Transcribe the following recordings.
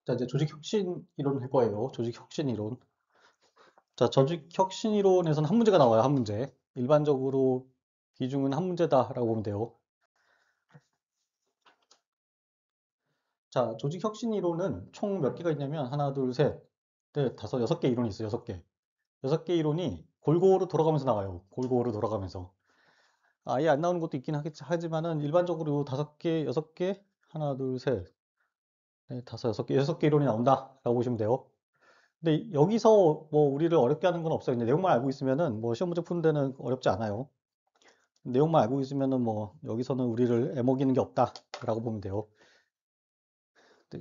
자, 이제 조직 혁신 이론 할 거예요. 조직 혁신 이론. 자, 조직 혁신 이론에서는 한 문제가 나와요. 한 문제. 일반적으로 비중은 한 문제다라고 보면 돼요. 자, 조직 혁신 이론은 총 몇 개가 있냐면 하나, 둘, 셋, 넷, 다섯, 여섯 개 이론이 있어요. 여섯 개. 여섯 개 이론이 골고루 돌아가면서 나와요. 골고루 돌아가면서. 아예 안 나오는 것도 있긴 하지만은 일반적으로 다섯 개, 여섯 개, 하나, 둘, 셋, 넷, 다섯, 여섯 개 이론이 나온다라고 보시면 돼요. 근데 여기서 뭐 우리를 어렵게 하는 건 없어요. 그냥 내용만 알고 있으면은 뭐 시험 문제 푸는 데는 어렵지 않아요. 내용만 알고 있으면은 뭐 여기서는 우리를 애먹이는 게 없다라고 보면 돼요.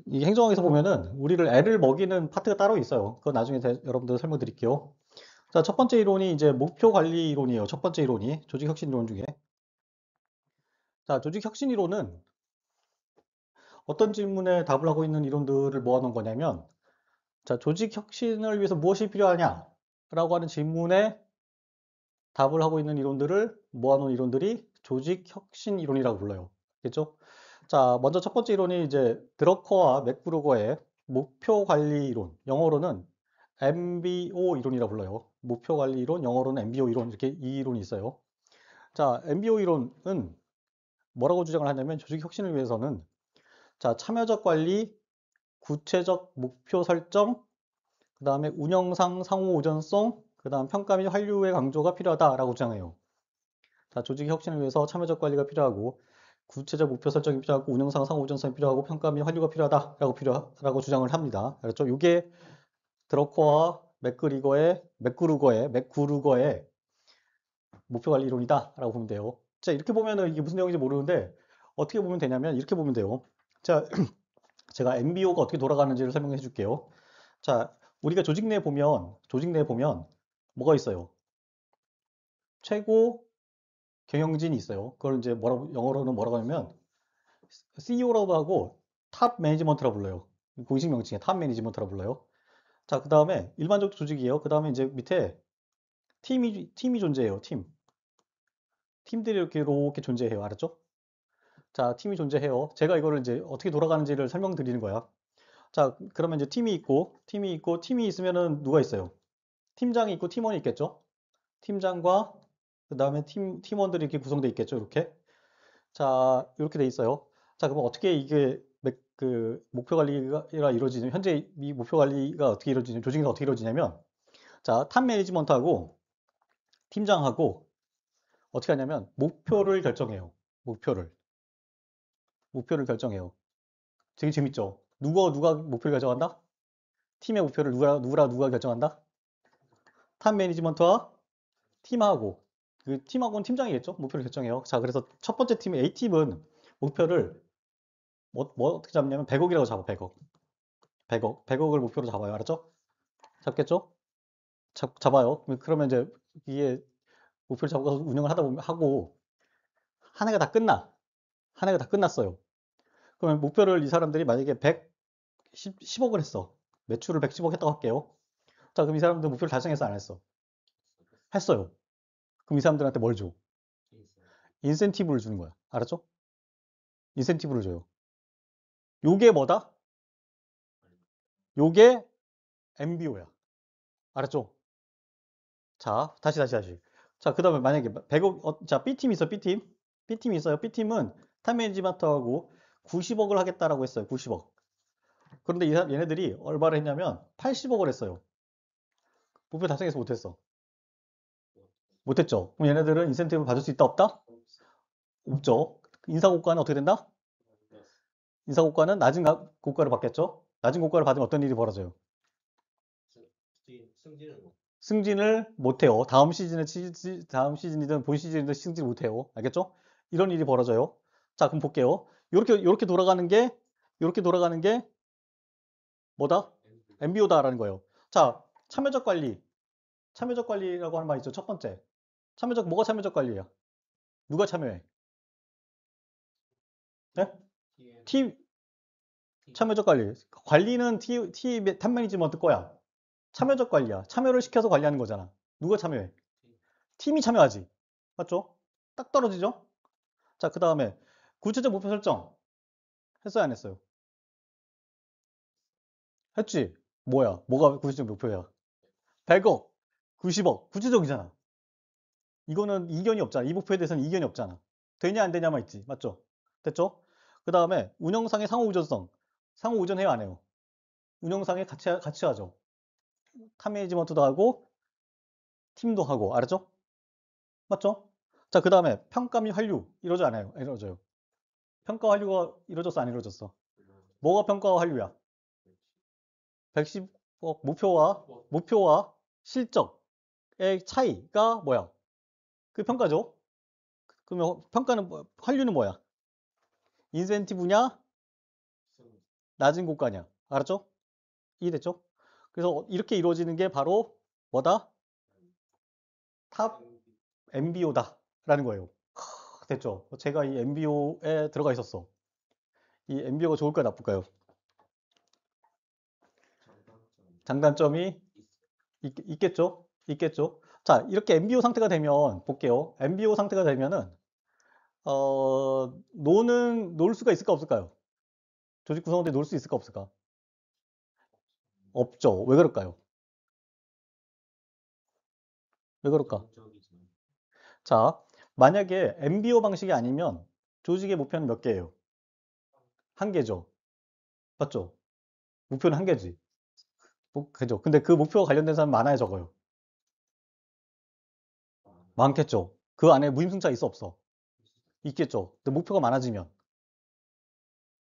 이 행정학에서 보면은 우리를 애를 먹이는 파트가 따로 있어요. 그건 나중에 여러분들 설명드릴게요. 자, 첫 번째 이론이 이제 목표 관리 이론이에요. 첫 번째 이론이 조직 혁신 이론 중에. 자, 조직 혁신 이론은 어떤 질문에 답을 하고 있는 이론들을 모아놓은 거냐면, 자, 조직 혁신을 위해서 무엇이 필요하냐? 라고 하는 질문에 답을 하고 있는 이론들을 모아놓은 이론들이 조직 혁신 이론이라고 불러요. 알겠죠? 자, 먼저 첫 번째 이론이 이제 드러커와 맥브루거의 목표 관리 이론. 영어로는 MBO 이론이라고 불러요. 목표 관리 이론, 영어로는 MBO 이론, 이렇게 이 이론이 있어요. 자, MBO 이론은 뭐라고 주장을 하냐면 조직 혁신을 위해서는 자, 참여적 관리, 구체적 목표 설정, 그 다음에 운영상 상호 의존성, 그 다음 평가 및 환류의 강조가 필요하다라고 주장해요. 자, 조직 혁신을 위해서 참여적 관리가 필요하고 구체적 목표 설정이 필요하고 운영상 상호 의존성이 필요하고 평가 및 환류가 필요하다라고 주장을 합니다. 그렇죠? 이게 드러커와 맥구루거의 목표 관리 이론이다라고 보면 돼요. 자, 이렇게 보면은 이게 무슨 내용인지 모르는데 어떻게 보면 되냐면 이렇게 보면 돼요. 자, 제가 MBO가 어떻게 돌아가는지를 설명해 줄게요. 자, 우리가 조직 내에 보면 뭐가 있어요? 최고 경영진이 있어요. 그걸 이제 영어로는 뭐라고 하냐면 CEO라고 하고 탑 매니지먼트라 불러요. 공식 명칭에 탑 매니지먼트라 불러요. 자, 그 다음에 일반적 조직이에요. 그 다음에 이제 밑에 팀이 존재해요. 팀들이 이렇게 존재해요. 알았죠? 자, 팀이 존재해요. 제가 이거를 이제 어떻게 돌아가는지를 설명드리는 거야. 자, 그러면 이제 팀이 있으면은 누가 있어요? 팀장이 있고 팀원이 있겠죠? 팀장과 그 다음에 팀원들이 이렇게 구성되어 있겠죠? 이렇게. 자, 이렇게 돼 있어요. 자, 그럼 어떻게 이게 목표 관리가 이루어지냐면, 현재 이 목표 관리가 어떻게 이루어지냐면, 조직에서 어떻게 이루어지냐면, 자, 탑 매니지먼트하고 팀장하고 어떻게 하냐면, 목표를 결정해요. 목표를. 목표를 결정해요. 되게 재밌죠? 누가 목표를 결정한다? 팀의 목표를 누가 결정한다? 탑 매니지먼트와 팀하고, 그 팀하고는 팀장이겠죠? 목표를 결정해요. 자, 그래서 첫 번째 팀, A팀은 목표를 어떻게 잡냐면 100억이라고 잡아, 100억. 100억을 목표로 잡아요. 알았죠? 잡겠죠? 잡아요. 그러면 이제 이게 목표를 잡아서 운영을 하다 보면 한 해가 다 끝나. 한 해가 다 끝났어요. 그러면 목표를 이 사람들이 만약에 110억을 했어. 매출을 110억 했다고 할게요. 자, 그럼 이 사람들 목표를 달성했어, 안 했어? 했어요. 그럼 이 사람들한테 뭘 줘? 인센티브를 주는 거야. 알았죠? 인센티브를 줘요. 요게 뭐다? 요게 MBO야. 알았죠? 자, 다시. 자, 그 다음에 만약에 100억, 자, B팀이 있어, B팀. B팀이 있어요. B팀은 타임 매니지먼트하고 90억을 하겠다라고 했어요. 90억. 그런데 얘네들이 얼마를 했냐면 80억을 했어요. 목표 달성해서 못했어. 못했죠. 그럼 얘네들은 인센티브를 받을 수 있다, 없다? 없죠. 인사고과는 어떻게 된다? 인사고과는 낮은 고과를 받겠죠. 낮은 고과를 받으면 어떤 일이 벌어져요? 승진을 못해요. 다음 시즌이든 본 시즌이든 승진 못해요. 알겠죠? 이런 일이 벌어져요. 자, 그럼 볼게요. 요렇게 돌아가는 게 뭐다? MBO다라는 거예요. 자, 참여적 관리라고 하는 말 있죠. 첫 번째. 뭐가 참여적 관리야? 누가 참여해? 네? 팀, 참여적 관리. 관리는 탑 매니지먼트 거야. 참여적 관리야. 참여를 시켜서 관리하는 거잖아. 누가 참여해? 팀이 참여하지. 맞죠? 딱 떨어지죠? 자, 그 다음에 구체적 목표 설정. 했어요, 안 했어요? 했지? 뭐야? 뭐가 구체적 목표야? 100억, 90억, 구체적이잖아. 이거는 이견이 없잖아. 이 목표에 대해서는 이견이 없잖아. 되냐 안 되냐만 있지. 맞죠? 됐죠? 그 다음에 운영상의 상호 의존성. 상호 의존해요 안 해요? 운영상에 같이 하죠. 탑 매니지먼트도 하고 팀도 하고 알았죠? 맞죠? 자, 그 다음에 평가 및 환류 이러지 않아요? 이러져요. 평가 환류가 이루어졌어 안 이루어졌어? 뭐가 평가와 환류야? 110억 목표와 실적의 차이가 뭐야? 그 평가죠. 그러면 평가는 환류는 뭐야? 인센티브냐, 낮은 고가냐? 알았죠? 이해됐죠? 그래서 이렇게 이루어지는 게 바로 뭐다? 탑 MBO다라는 거예요. 됐죠? 제가 이 MBO에 들어가 있었어. 이 MBO가 좋을까요, 나쁠까요? 장단점이 있겠죠? 있겠죠? 자, 이렇게 MBO 상태가 되면 볼게요. MBO 상태가 되면은 놀 수가 있을까 없을까요? 조직 구성원들이 놀 수 있을까 없을까? 없죠. 왜 그럴까요? 왜 그럴까? 자, 만약에 MBO 방식이 아니면 조직의 목표는 몇 개예요? 한 개죠. 맞죠? 목표는 한 개지. 그죠? 근데 그 목표가 관련된 사람 많아요, 적어요? 많겠죠. 그 안에 무임승차 있어 없어? 있겠죠. 근데 목표가 많아지면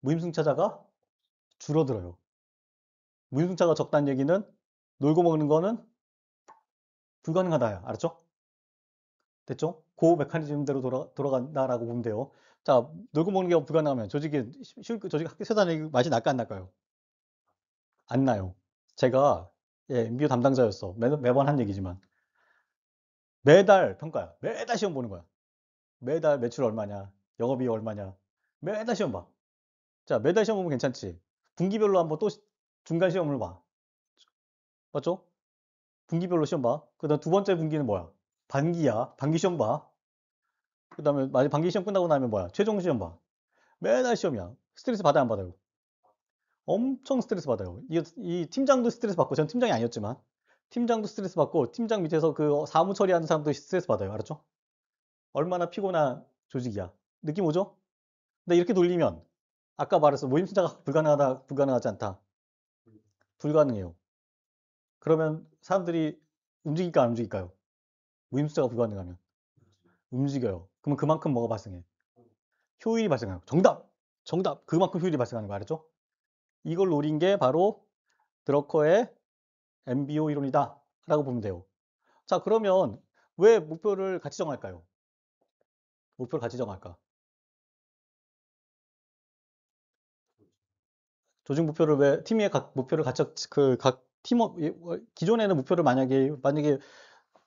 무임승차자가 줄어들어요. 무임승차가 적다는 얘기는 놀고 먹는 거는 불가능하다야. 알았죠? 됐죠? 그 메커니즘대로 돌아간다라고 보면 돼요. 자, 놀고 먹는 게 불가능하면 조직 학교 세단의 맛이 날까 안 날까요? 안 나요. 제가 MBO 담당자였어. 매번 한 얘기지만 매달 평가야. 매달 시험 보는 거야. 매달 매출 얼마냐, 영업이익 얼마냐, 매달 시험 봐. 자, 매달 시험 보면 괜찮지. 분기별로 한번 또 중간 시험을 봐. 맞죠? 분기별로 시험 봐. 그다음 두 번째 분기는 뭐야? 반기야. 반기 시험 봐. 그다음에 만약 반기 시험 끝나고 나면 뭐야? 최종 시험 봐. 매달 시험이야. 스트레스 받아요, 안 받아요? 엄청 스트레스 받아요. 이 팀장도 스트레스 받고, 전 팀장이 아니었지만, 팀장도 스트레스 받고, 팀장 밑에서 그 사무 처리하는 사람도 스트레스 받아요. 알았죠? 얼마나 피곤한 조직이야. 느낌 오죠? 근데 이렇게 돌리면, 아까 말했어. 모임 숫자가 불가능하지 않다. 불가능해요. 그러면 사람들이 움직일까, 안 움직일까요? 모임 숫자가 불가능하면. 움직여요. 그러면 그만큼 뭐가 발생해? 효율이 발생해요. 정답! 정답! 그만큼 효율이 발생하는 거 알았죠? 이걸 노린 게 바로 드러커의 MBO 이론이다. 라고 보면 돼요. 자, 그러면 왜 목표를 같이 정할까요? 목표를 같이 정할까? 조직 목표를 왜 팀의 각 목표를 같이 각 팀원 기존에는 목표를 만약에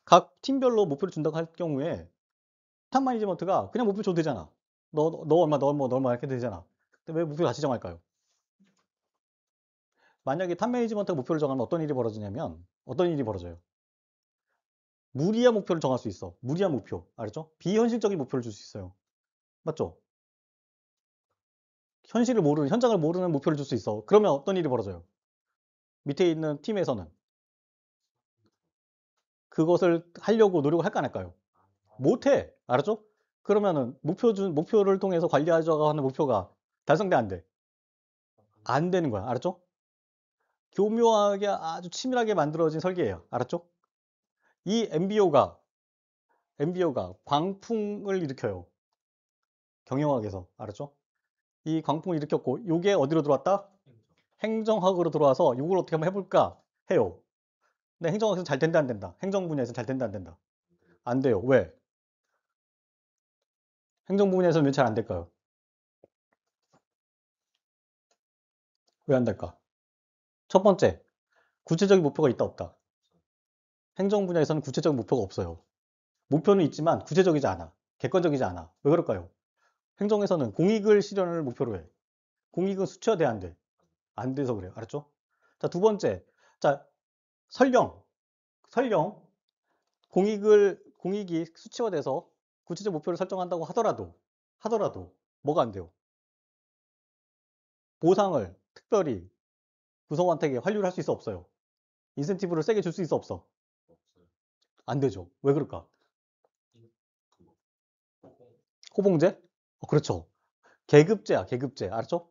각 팀별로 목표를 준다고 할 경우에 탑 매니지먼트가 그냥 목표 줘도 되잖아. 너 얼마 너 얼마 이렇게 되잖아. 근데 왜 목표를 같이 정할까요? 만약에 탑 매니지먼트가 목표를 정하면 어떤 일이 벌어지냐면 어떤 일이 벌어져요? 무리한 목표를 정할 수 있어. 무리한 목표. 알았죠? 비현실적인 목표를 줄 수 있어요. 맞죠? 현장을 모르는 목표를 줄 수 있어. 그러면 어떤 일이 벌어져요? 밑에 있는 팀에서는 그것을 하려고 노력을 할까 안 할까요? 못해. 알았죠? 그러면은 목표를 통해서 관리하자고 하는 목표가 달성돼 안 돼? 안 되는 거야. 알았죠? 교묘하게 아주 치밀하게 만들어진 설계예요. 알았죠? 이 MBO가 광풍을 일으켜요. 경영학에서. 알았죠? 이 광풍을 일으켰고 요게 어디로 들어왔다? 행정학으로 들어와서 이걸 어떻게 한번 해볼까 해요. 근데 행정학에서 잘 된다 안 된다? 행정 분야에서 잘 된다 안 된다? 안 돼요. 왜? 행정 분야에서는 왜 잘 안 될까요? 왜 안 될까? 첫 번째, 구체적인 목표가 있다 없다? 행정 분야에서는 구체적인 목표가 없어요. 목표는 있지만 구체적이지 않아. 객관적이지 않아. 왜 그럴까요? 행정에서는 공익을 실현을 목표로 해. 공익은 수치화돼 안 돼? 안 돼서 그래요. 알았죠? 자, 두 번째. 자, 설령 공익이 수치화돼서 구체적 목표를 설정한다고 하더라도 뭐가 안 돼요? 보상을 특별히 구성원한테 환류를 할 수 있어 없어요? 인센티브를 세게 줄 수 있어 없어? 안 되죠. 왜 그럴까? 호봉제? 그렇죠. 계급제야, 계급제. 알았죠?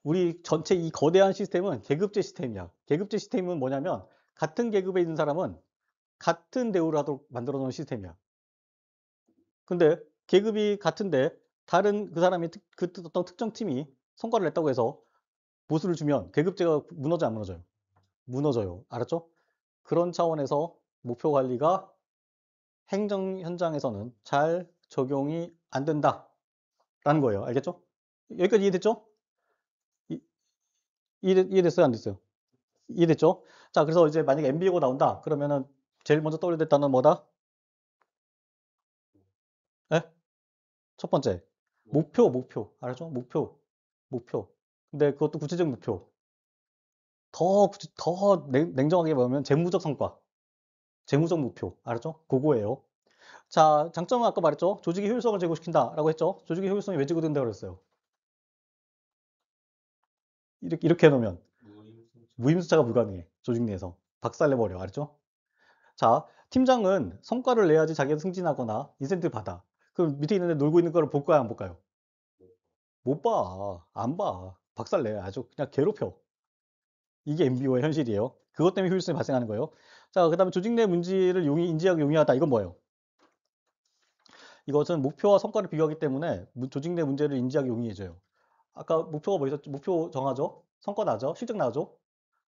우리 전체 이 거대한 시스템은 계급제 시스템이야. 계급제 시스템은 뭐냐면 같은 계급에 있는 사람은 같은 대우를 하도록 만들어 놓은 시스템이야. 근데 계급이 같은데 다른 그 사람이 그 어떤 특정 팀이 성과를 냈다고 해서 보수를 주면 계급제가 무너져 안 무너져요? 무너져요. 알았죠? 그런 차원에서 목표 관리가 행정 현장에서는 잘 적용이 안 된다라는 거예요. 알겠죠? 여기까지 이해됐죠? 이- 이해됐어요? 안 됐어요? 이해됐죠? 자, 그래서 이제 만약에 MBO가 나온다. 그러면은 제일 먼저 떠올려야 될 단어는 뭐다? 예? 첫 번째. 목표. 알았죠? 목표. 근데 그것도 구체적 목표. 더 냉정하게 보면 재무적 성과, 재무적 목표. 알았죠? 그거예요. 자, 장점은 아까 말했죠? 조직의 효율성을 제고시킨다라고 했죠? 조직의 효율성이 왜 제고된다고 그랬어요? 이렇게 해놓으면 무임승차가 불가능해. 조직 내에서. 박살내버려. 알았죠? 자, 팀장은 성과를 내야지 자기가 승진하거나 인센티브 받아. 그럼 밑에 있는 애 놀고 있는 거를 볼 거야, 안 볼까요? 못 봐. 안 봐. 박살내. 아주 그냥 괴롭혀. 이게 MBO의 현실이에요. 그것 때문에 효율성이 발생하는 거예요. 자, 그 다음에 조직 내 문제를 인지하기 용이하다. 이건 뭐예요? 이것은 목표와 성과를 비교하기 때문에 조직 내 문제를 인지하기 용이해져요. 아까 목표가 뭐 있었죠? 목표 정하죠? 성과 나죠? 실적 나죠?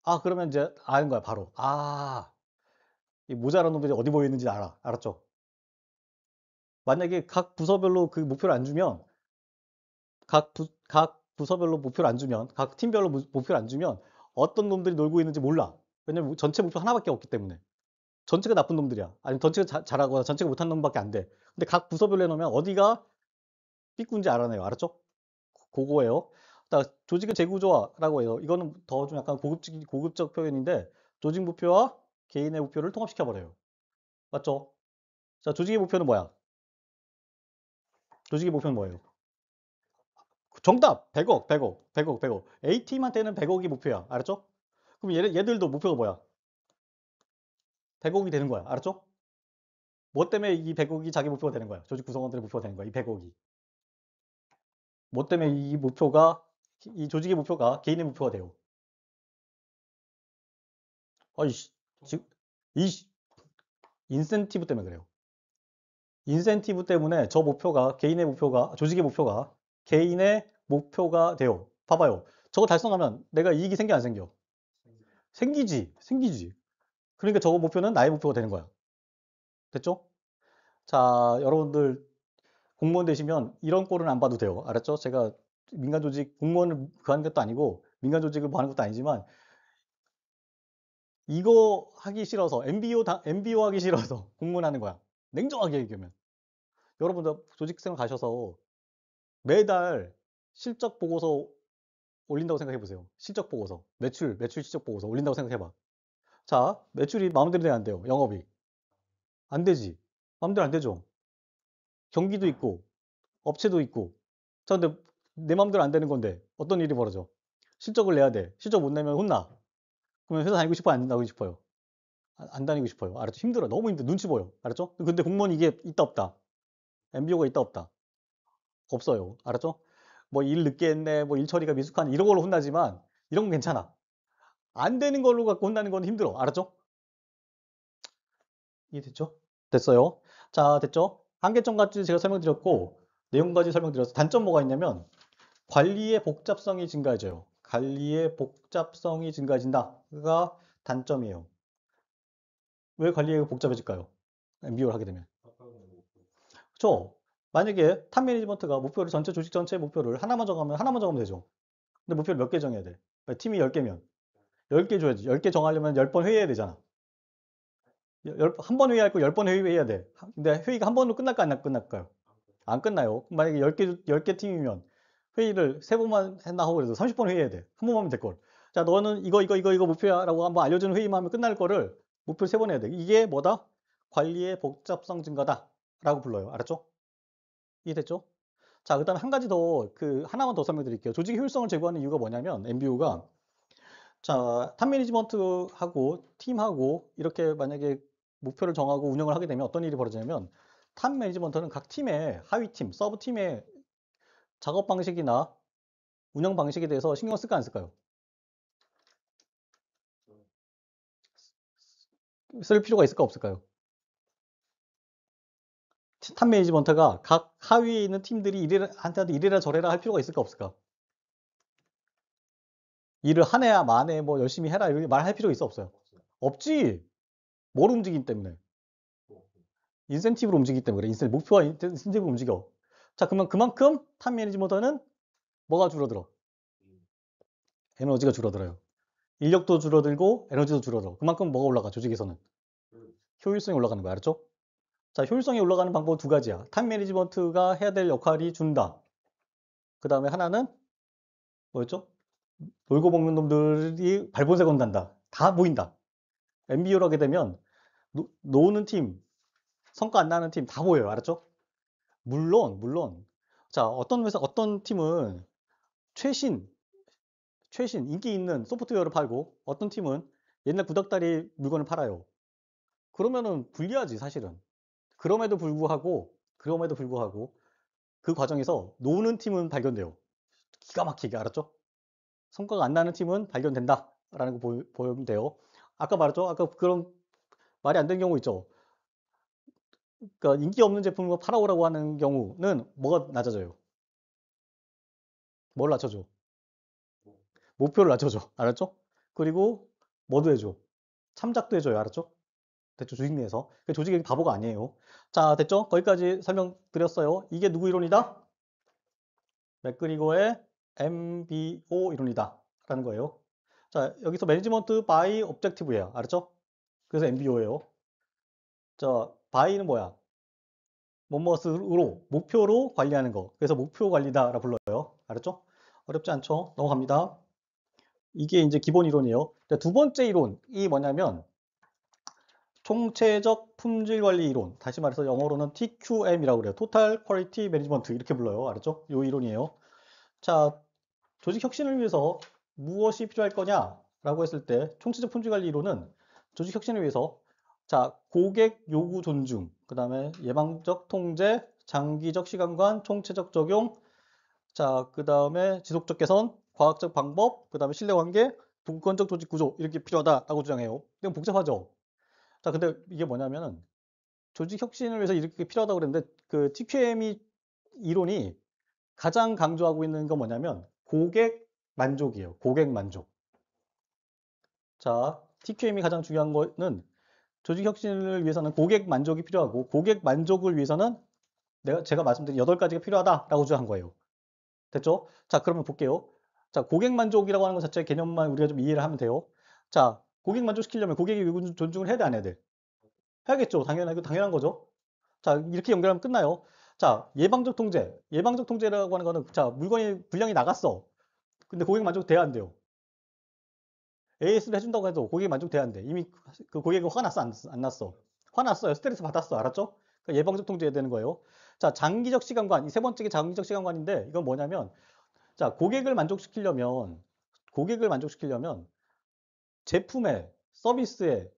아, 그러면 이제 아는 거야, 바로. 아, 이 모자란 놈들이 어디 모여 있는지 알아. 알았죠? 만약에 각 부서별로 그 목표를 안 주면, 각 부서별로 목표를 안 주면, 각 팀별로 목표를 안 주면 어떤 놈들이 놀고 있는지 몰라. 왜냐면 전체 목표 하나밖에 없기 때문에. 전체가 나쁜 놈들이야. 아니면 전체가 잘하거나 전체가 못한 놈밖에 안 돼. 근데 각 부서별로 해놓으면 어디가 삐꾼지 알아내요. 알았죠? 그거예요. 조직의 재구조화라고 해요. 이거는 더 좀 약간 고급적 표현인데 조직 목표와 개인의 목표를 통합시켜 버려요. 맞죠? 자, 조직의 목표는 뭐야? 조직의 목표는 뭐예요? 정답! 100억, 100억, 100억, 100억. A팀한테는 100억이 목표야. 알았죠? 그럼 얘들도 목표가 뭐야? 100억이 되는 거야. 알았죠? 뭐 때문에 이 100억이 자기 목표가 되는 거야? 조직 구성원들의 목표가 되는 거야. 이 100억이. 뭐 때문에 이 조직의 목표가 개인의 목표가 돼요? 아이씨, 지금, 이 인센티브 때문에 그래요. 인센티브 때문에 개인의 목표가, 조직의 목표가 개인의 목표가 돼요. 봐봐요. 저거 달성하면 내가 이익이 생겨, 안 생겨? 생기지. 그러니까 저거 목표는 나의 목표가 되는 거야. 됐죠? 자, 여러분들 공무원 되시면 이런 꼴은 안 봐도 돼요. 알았죠? 제가 민간 조직 공무원을 구하는 것도 아니고 민간 조직을 뭐 하는 것도 아니지만 이거 하기 싫어서 MBO 하기 싫어서 공무원 하는 거야. 냉정하게 얘기하면. 여러분들 조직생 가셔서 매달 실적 보고서 올린다고 생각해 보세요. 실적 보고서. 매출 실적 보고서 올린다고 생각해 봐. 자, 매출이 마음대로 돼야 안 돼요. 영업이. 안 되지. 마음대로 안 되죠. 경기도 있고, 업체도 있고. 자, 근데 내 마음대로 안 되는 건데 어떤 일이 벌어져? 실적을 내야 돼. 실적 못 내면 혼나. 그러면 회사 다니고 싶어요? 안 다니고 싶어요? 안 다니고 싶어요. 알았죠? 힘들어. 너무 힘들어. 눈치 보여. 알았죠? 근데 공무원이 이게 있다 없다. MBO가 있다 없다. 없어요. 알았죠? 뭐 일 늦게 했네, 뭐 일 처리가 미숙하네, 이런 걸로 혼나지만 이런 건 괜찮아. 안 되는 걸로 갖고 혼나는 건 힘들어. 알았죠? 이해됐죠? 됐어요. 자, 됐죠? 한계점까지 제가 설명드렸고, 내용까지 설명드렸어. 단점 뭐가 있냐면, 관리의 복잡성이 증가해져요. 관리의 복잡성이 증가해진다가 단점이에요. 왜 관리가 복잡해질까요? MBO를 하게 되면. 그렇죠? 만약에 탑 매니지먼트가 목표를 전체 조직 전체의 목표를 하나만 정하면 되죠. 근데 목표를 몇 개 정해야 돼? 팀이 10개면 10개 줘야지. 10개 정하려면 10번 회의해야 되잖아. 한 번 회의할 거 10번 회의해야 돼. 근데 회의가 한 번으로 끝날까 안 끝날까요? 안 끝나요. 만약에 10개 팀이면 회의를 3번만 했나 하고 그래도 30번 회의해야 돼. 한 번만 하면 될 걸. 자, 너는 이거 목표야 라고 한번 알려주는 회의만 하면 끝날 거를 목표를 3번 해야 돼. 이게 뭐다? 관리의 복잡성 증가다 라고 불러요. 알았죠? 이해됐죠? 자, 그다음에 한 가지 더 하나만 더 설명드릴게요. 조직 효율성을 제고하는 이유가 뭐냐면 MBO가 자, 탑 매니지먼트하고 팀하고 이렇게 만약에 목표를 정하고 운영을 하게 되면 어떤 일이 벌어지냐면 탑 매니지먼트는 각 팀의 하위 팀, 서브 팀의 작업 방식이나 운영 방식에 대해서 신경 쓸까 안 쓸까요? 쓸 필요가 있을까 없을까요? 탑 매니지먼트가 각 하위에 있는 팀들이 이래라, 한테도 이래라 저래라 할 필요가 있을까 없을까? 일을 하네야 마네 뭐 열심히 해라 이렇게 말할 필요가 있어 없어요? 없지. 뭘 움직이기 때문에? 인센티브로 움직이기 때문에 그래. 목표와 인센티브로 움직여. 자, 그러면 그만큼 탑 매니지먼트는 뭐가 줄어들어? 에너지가 줄어들어요. 인력도 줄어들고 에너지도 줄어들어. 그만큼 뭐가 올라가? 조직에서는 효율성이 올라가는 거야. 알았죠? 자, 효율성이 올라가는 방법은 두 가지야. 탑 매니지먼트가 해야 될 역할이 준다. 그 다음에 하나는 뭐였죠? 놀고 먹는 놈들이 발본색 온단다. 다 보인다. MBO를 하게 되면 노는 팀, 성과 안 나는 팀 다 보여요. 알았죠? 물론. 자, 어떤 회사, 어떤 팀은 최신 인기 있는 소프트웨어를 팔고 어떤 팀은 옛날 구닥다리 물건을 팔아요. 그러면은 불리하지, 사실은. 그럼에도 불구하고 그 과정에서 노는 팀은 발견돼요. 기가 막히게, 알았죠? 성과가 안 나는 팀은 발견된다라는 거 보면 돼요. 아까 말했죠? 아까 그런 말이 안 되는 경우 있죠. 그러니까 인기 없는 제품을 팔아오라고 하는 경우는 뭐가 낮아져요? 뭘 낮춰줘? 목표를 낮춰줘. 알았죠? 그리고 뭐도 해줘? 참작도 해줘요. 알았죠? 됐죠? 조직 내에서. 조직이 바보가 아니에요. 자, 됐죠? 거기까지 설명드렸어요. 이게 누구 이론이다? 맥그리거의 MBO 이론이다. 라는 거예요. 자, 여기서 매니지먼트 바이 objective예요. 알았죠? 그래서 MBO예요. 자, 바이는 뭐야? 뭐뭐으로, 목표로 관리하는 거. 그래서 목표 관리다라 불러요. 알았죠? 어렵지 않죠? 넘어갑니다. 이게 이제 기본 이론이에요. 자, 두 번째 이론이 뭐냐면 총체적 품질 관리 이론. 다시 말해서 영어로는 TQM이라고 그래요. Total Quality Management 이렇게 불러요. 알았죠? 이 이론이에요. 자, 조직 혁신을 위해서 무엇이 필요할 거냐라고 했을 때 총체적 품질 관리 이론은 조직 혁신을 위해서 자, 고객 요구 존중, 그다음에 예방적 통제, 장기적 시간관, 총체적 적용, 자, 그다음에 지속적 개선, 과학적 방법, 그다음에 신뢰관계, 분권적 조직 구조 이렇게 필요하다라고 주장해요. 이건 복잡하죠. 자, 근데 이게 뭐냐면은 조직 혁신을 위해서 이렇게 필요하다고 그랬는데 그 TQM이 이론이 가장 강조하고 있는 건 뭐냐면 고객 만족이에요. 고객 만족. 자, TQM이 가장 중요한 거는 조직 혁신을 위해서는 고객 만족이 필요하고 고객 만족을 위해서는 제가 말씀드린 8가지가 필요하다라고 주장한 거예요. 됐죠? 자, 그러면 볼게요. 자, 고객 만족이라고 하는 것 자체의 개념만 우리가 좀 이해를 하면 돼요. 자, 고객 만족시키려면 고객의 요구 존중을 해야 돼, 안 해야 돼? 해야겠죠. 당연한 거죠. 자, 이렇게 연결하면 끝나요. 자, 예방적 통제. 예방적 통제라고 하는 거는 자, 물건이 분량이 나갔어. 근데 고객 만족돼야 안 돼요. AS를 해준다고 해도 고객이 만족돼야 안 돼. 이미 그 고객은 화났어, 안 났어? 화났어요. 스트레스 받았어. 알았죠? 그러니까 예방적 통제해야 되는 거예요. 자, 장기적 시간관. 이 세 번째 게 장기적 시간관인데 이건 뭐냐면 자, 고객을 만족시키려면 제품에, 서비스에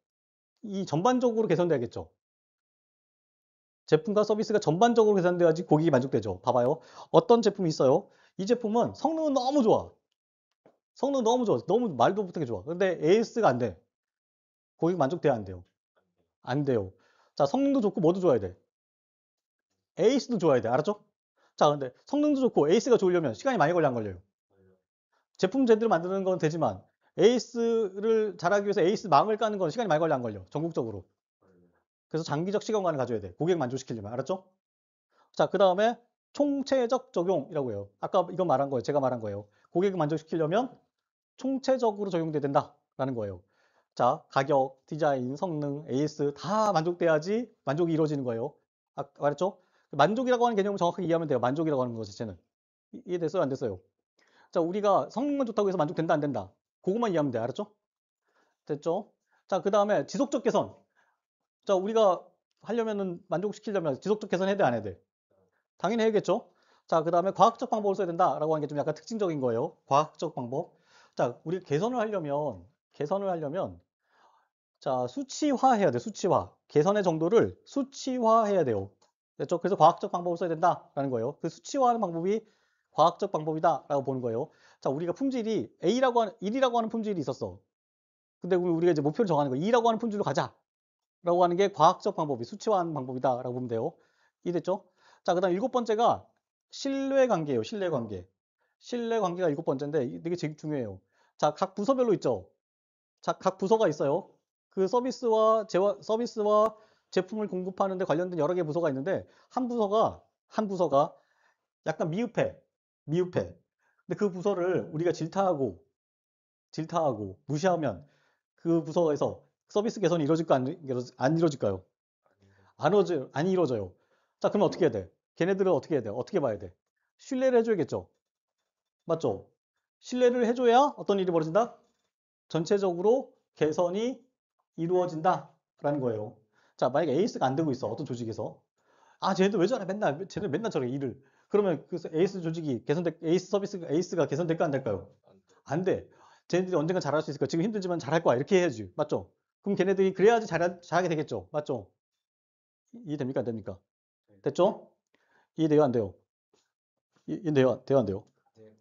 이 전반적으로 개선돼야겠죠. 제품과 서비스가 전반적으로 개선돼야지 고객이 만족되죠. 봐봐요. 어떤 제품이 있어요. 이 제품은 성능은 너무 좋아. 성능 너무 좋아. 너무 말도 못하게 좋아. 근데 AS가 안 돼. 고객 만족돼야 안 돼요. 안 돼요. 자, 성능도 좋고 뭐도 좋아야 돼. AS도 좋아야 돼. 알았죠? 자, 근데 성능도 좋고 AS가 좋으려면 시간이 많이 걸려 안 걸려요? 제품 제대로 만드는 건 되지만 AS를 잘하기 위해서 AS 망을 까는 건 시간이 많이 걸려 안 걸려? 전국적으로. 그래서 장기적 시간관을 가져야 돼. 고객 만족시키려면. 알았죠? 자, 그 다음에 총체적 적용이라고 해요. 아까 이거 말한 거예요. 제가 말한 거예요. 고객을 만족시키려면 총체적으로 적용돼야 된다라는 거예요. 자, 가격, 디자인, 성능, AS 다 만족돼야지 만족이 이루어지는 거예요. 말했죠? 만족이라고 하는 개념을 정확하게 이해하면 돼요. 만족이라고 하는 것 자체는. 이해됐어요? 안 됐어요? 자, 우리가 성능만 좋다고 해서 만족된다, 안 된다. 그것만 이해하면 돼. 알았죠? 됐죠? 자, 그 다음에 지속적 개선. 자, 우리가 하려면은 만족시키려면 지속적 개선 해야 돼, 안 해야 돼? 당연히 해야겠죠? 자, 그 다음에 과학적 방법을 써야 된다라고 하는 게 좀 약간 특징적인 거예요. 과학적 방법. 자, 우리 개선을 하려면, 자, 수치화해야 돼, 수치화. 개선의 정도를 수치화해야 돼요. 됐죠? 그래서 과학적 방법을 써야 된다라는 거예요. 그 수치화하는 방법이 과학적 방법이다라고 보는 거예요. 자, 우리가 품질이 1이라고 하는 품질이 있었어. 근데 우리가 이제 목표를 정하는 거 2라고 하는 품질로 가자라고 하는 게 과학적 방법이 수치화하는 방법이다라고 보면 돼요. 이해됐죠? 자, 그다음 일곱 번째가 신뢰관계예요. 신뢰관계. 신뢰관계가 일곱 번째인데 이게 되게 중요해요. 자, 각 부서별로 있죠. 자, 각 부서가 있어요. 그 서비스와 제품을 공급하는 데 관련된 여러 개 부서가 있는데 한 부서가 약간 미흡해. 미흡해. 근데 그 부서를 우리가 질타하고 무시하면 그 부서에서 서비스 개선이 이루어질까 안 이루어질까요? 안 이루어져요. 자, 그러면 어떻게 해야 돼? 걔네들은 어떻게 해야 돼? 어떻게 봐야 돼? 신뢰를 해줘야겠죠. 맞죠? 신뢰를 해줘야 어떤 일이 벌어진다? 전체적으로 개선이 이루어진다라는 거예요. 자, 만약에 에이스가 안 되고 있어. 어떤 조직에서. 아, 쟤네들 왜 저래? 쟤네 맨날 저래, 일을. 그러면 그 에이스 조직이 에이스가 개선될까 안 될까요? 안 돼. 쟤네들이 언젠가 잘할 수 있을 거야. 지금 힘들지만 잘할 거야. 이렇게 해야지. 맞죠? 그럼 걔네들이 그래야지 잘하게 되겠죠. 맞죠? 이해됩니까? 안 됩니까? 됐죠? 이해돼요? 안 돼요? 이해돼요? 돼요? 안 돼요?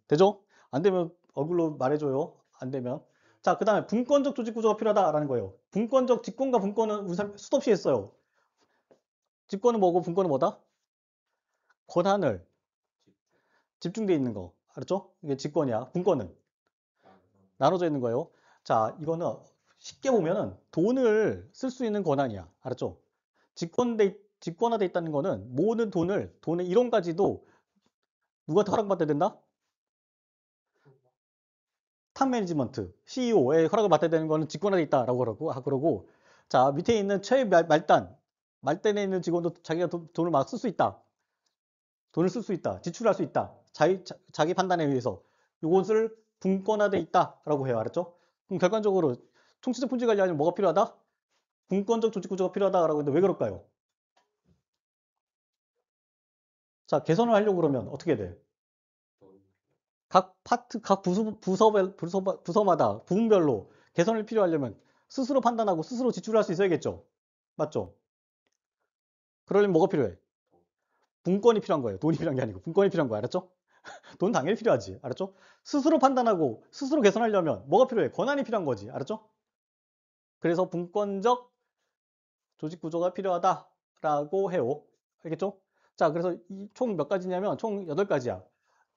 되죠? 안 되면 얼굴로 말해줘요. 안 되면. 자, 그 다음에 분권적 조직 구조가 필요하다라는 거예요. 직권과 분권은 우리 수도 없이 했어요. 직권은 뭐고 분권은 뭐다? 권한을 집중돼 있는 거. 알았죠? 이게 직권이야. 분권은 나눠져 있는 거예요. 자, 이거는 쉽게 보면은 돈을 쓸 수 있는 권한이야. 알았죠? 직권화돼 있다는 거는 모든 돈의 1원까지도 누구한테 허락받아야 된다? 탑 매니지먼트, CEO의 허락을 받아야 되는 거는 직권화돼 있다라고 그러고, 자, 밑에 있는 말단에 있는 직원도 자기가 돈을 막 쓸 수 있다. 돈을 쓸 수 있다. 지출할 수 있다. 자기 판단에 의해서 이것을 분권화돼 있다라고 해요. 알았죠? 그럼 결과적으로 총체적 품질 관리하려면 뭐가 필요하다? 분권적 조직 구조가 필요하다라고 했는데 왜 그럴까요? 자, 개선을 하려고 그러면 어떻게 돼? 각 부서마다 부문별로 개선을 필요하려면 스스로 판단하고 스스로 지출할 수 있어야겠죠. 맞죠? 그러려면 뭐가 필요해? 분권이 필요한 거예요. 돈이 필요한 게 아니고 분권이 필요한 거야. 알았죠? 돈 당연히 필요하지. 알았죠? 스스로 판단하고 스스로 개선하려면 뭐가 필요해? 권한이 필요한 거지. 알았죠? 그래서 분권적 조직 구조가 필요하다라고 해요. 알겠죠? 자, 그래서 총 몇 가지냐면 총 8가지야.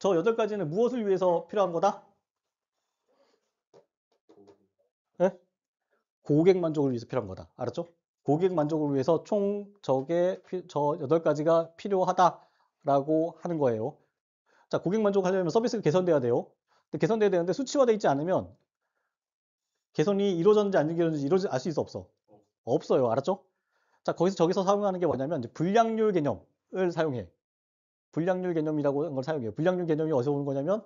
저 8가지는 무엇을 위해서 필요한 거다? 네? 고객 만족을 위해서 필요한 거다. 알았죠? 고객 만족을 위해서 저 8가지가 필요하다라고 하는 거예요. 자, 고객 만족하려면 서비스가 개선돼야 돼요. 근데 개선돼야 되는데 수치화돼 있지 않으면 개선이 이루어졌는지 안 이루어졌는지 알 수 있어 없어? 없어요. 알았죠? 자, 저기서 사용하는 게 뭐냐면 이제 불량률 개념을 사용해. 불량률 개념이라고 하는 걸 사용해요. 불량률 개념이 어디서 오는 거냐면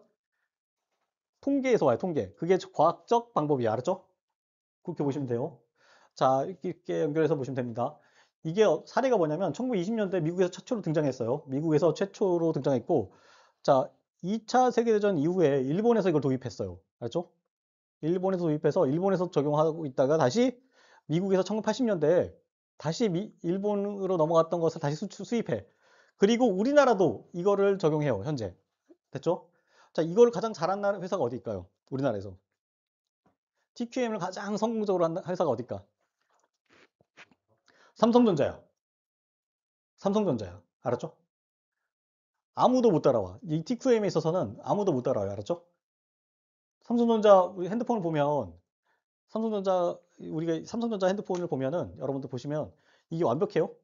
통계에서 와요. 통계. 그게 과학적 방법이야. 알았죠? 그렇게 보시면 돼요. 자, 이렇게 연결해서 보시면 됩니다. 이게 사례가 뭐냐면 1920년대 미국에서 최초로 등장했어요. 미국에서 최초로 등장했고, 자, 2차 세계대전 이후에 일본에서 이걸 도입했어요. 알죠? 일본에서 도입해서 일본에서 적용하고 있다가 다시 미국에서 1980년대에 다시 일본으로 넘어갔던 것을 다시 수입해. 그리고 우리나라도 이거를 적용해요. 현재. 됐죠? 자, 이걸 가장 잘한 회사가 어디일까요? 우리나라에서. TQM을 가장 성공적으로 한 회사가 어딜까? 삼성전자야. 삼성전자야. 알았죠? 아무도 못 따라와. 이 TQM에 있어서는 아무도 못 따라와요. 알았죠? 우리 핸드폰을 보면 우리가 삼성전자 핸드폰을 보면은 여러분들 보시면 이게 완벽해요?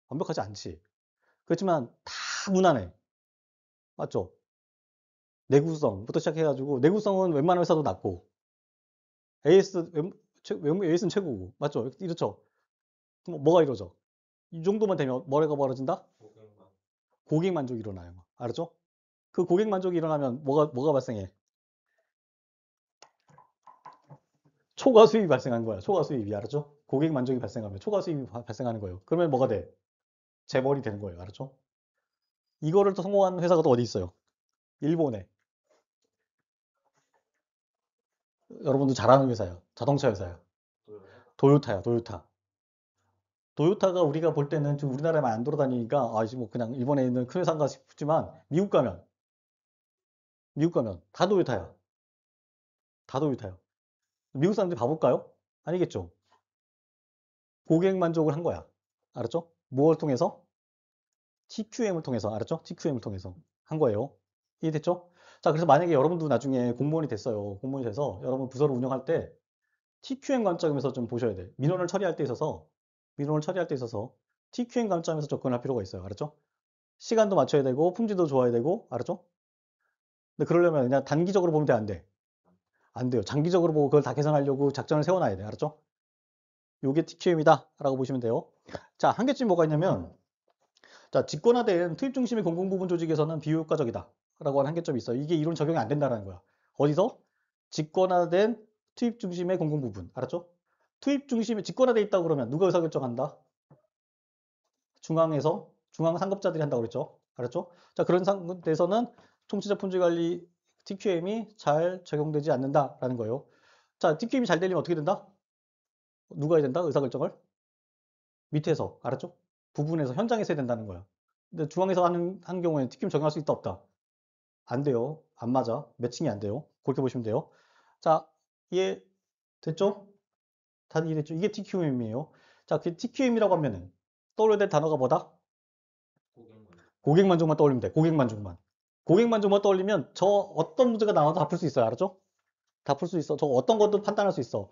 완벽하지 않지. 그렇지만 다 무난해. 맞죠? 내구성부터 시작해가지고 내구성은 웬만한 회사도 낮고 AS AS는 최고고 맞죠? 이렇죠? 뭐가 이루어져? 이 정도만 되면 뭐가 벌어진다? 고객 만족이 일어나요. 알았죠? 그 고객 만족이 일어나면 뭐가 발생해? 초과 수입이 발생하는 거야. 초과 수입이 알았죠? 고객 만족이 발생하면 초과 수입이 발생하는 거예요. 그러면 뭐가 돼? 재벌이 되는 거예요. 알았죠? 이거를 또 성공한 회사가 또 어디 있어요? 일본에. 여러분도 잘 아는 회사예요. 자동차 회사예요. 도요타야, 도요타. 도요타가 우리가 볼 때는 좀 우리나라에만 안 돌아다니니까, 아, 이제 뭐 그냥 일본에 있는 큰 회사인가 싶지만, 미국 가면 다 도요타야. 다 도요타요. 미국 사람들이 바볼까요? 아니겠죠. 고객 만족을 한 거야. 알았죠? 무엇을 통해서? TQM을 통해서. 알았죠? TQM을 통해서 한 거예요. 이해됐죠? 자, 그래서 만약에 여러분도 나중에 공무원이 됐어요. 공무원이 돼서 여러분 부서를 운영할 때 TQM 관점에서 좀 보셔야 돼. 민원을 처리할 때 있어서 TQM 관점에서 접근할 필요가 있어요. 알았죠? 시간도 맞춰야 되고 품질도 좋아야 되고. 알았죠? 근데 그러려면 그냥 단기적으로 보면 돼, 안 돼? 안 돼요. 장기적으로 보고 그걸 다 개선하려고 작전을 세워놔야 돼. 알았죠? 요게 TQM이다 라고 보시면 돼요. 자, 한계점이 뭐가 있냐면, 자, 직권화된 투입 중심의 공공부문 조직에서는 비효과적이다 라고 하는 한계점이 있어요. 이게 이론 적용이 안 된다는 거야. 어디서? 직권화된 투입 중심의 공공부문. 알았죠? 투입 중심에 직권화돼 있다고 그러면 누가 의사결정한다? 중앙에서 중앙 상급자들이 한다고 그랬죠. 알았죠? 자, 그런 상태에서는 총체적 품질 관리 TQM이 잘 적용되지 않는다라는 거예요. 자, TQM이 잘 되려면 어떻게 된다? 누가 해야 된다? 의사결정을? 밑에서. 알았죠? 부분에서 현장에서 해야 된다는 거야. 근데 중앙에서 하는 경우에는 TQM 적용할 수 있다 없다? 안 돼요. 안 맞아. 매칭이 안 돼요. 그렇게 보시면 돼요. 자, 이해 됐죠? 다들 이해됐죠? 이게 TQM이에요. 자, 그 TQM이라고 하면은 떠올려야 될 단어가 뭐다? 고객 만족만 떠올리면 돼. 고객 만족만. 고객 만족만 떠올리면 저 어떤 문제가 나와도 다 풀 수 있어요. 알았죠? 다 풀 수 있어. 저 어떤 것도 판단할 수 있어.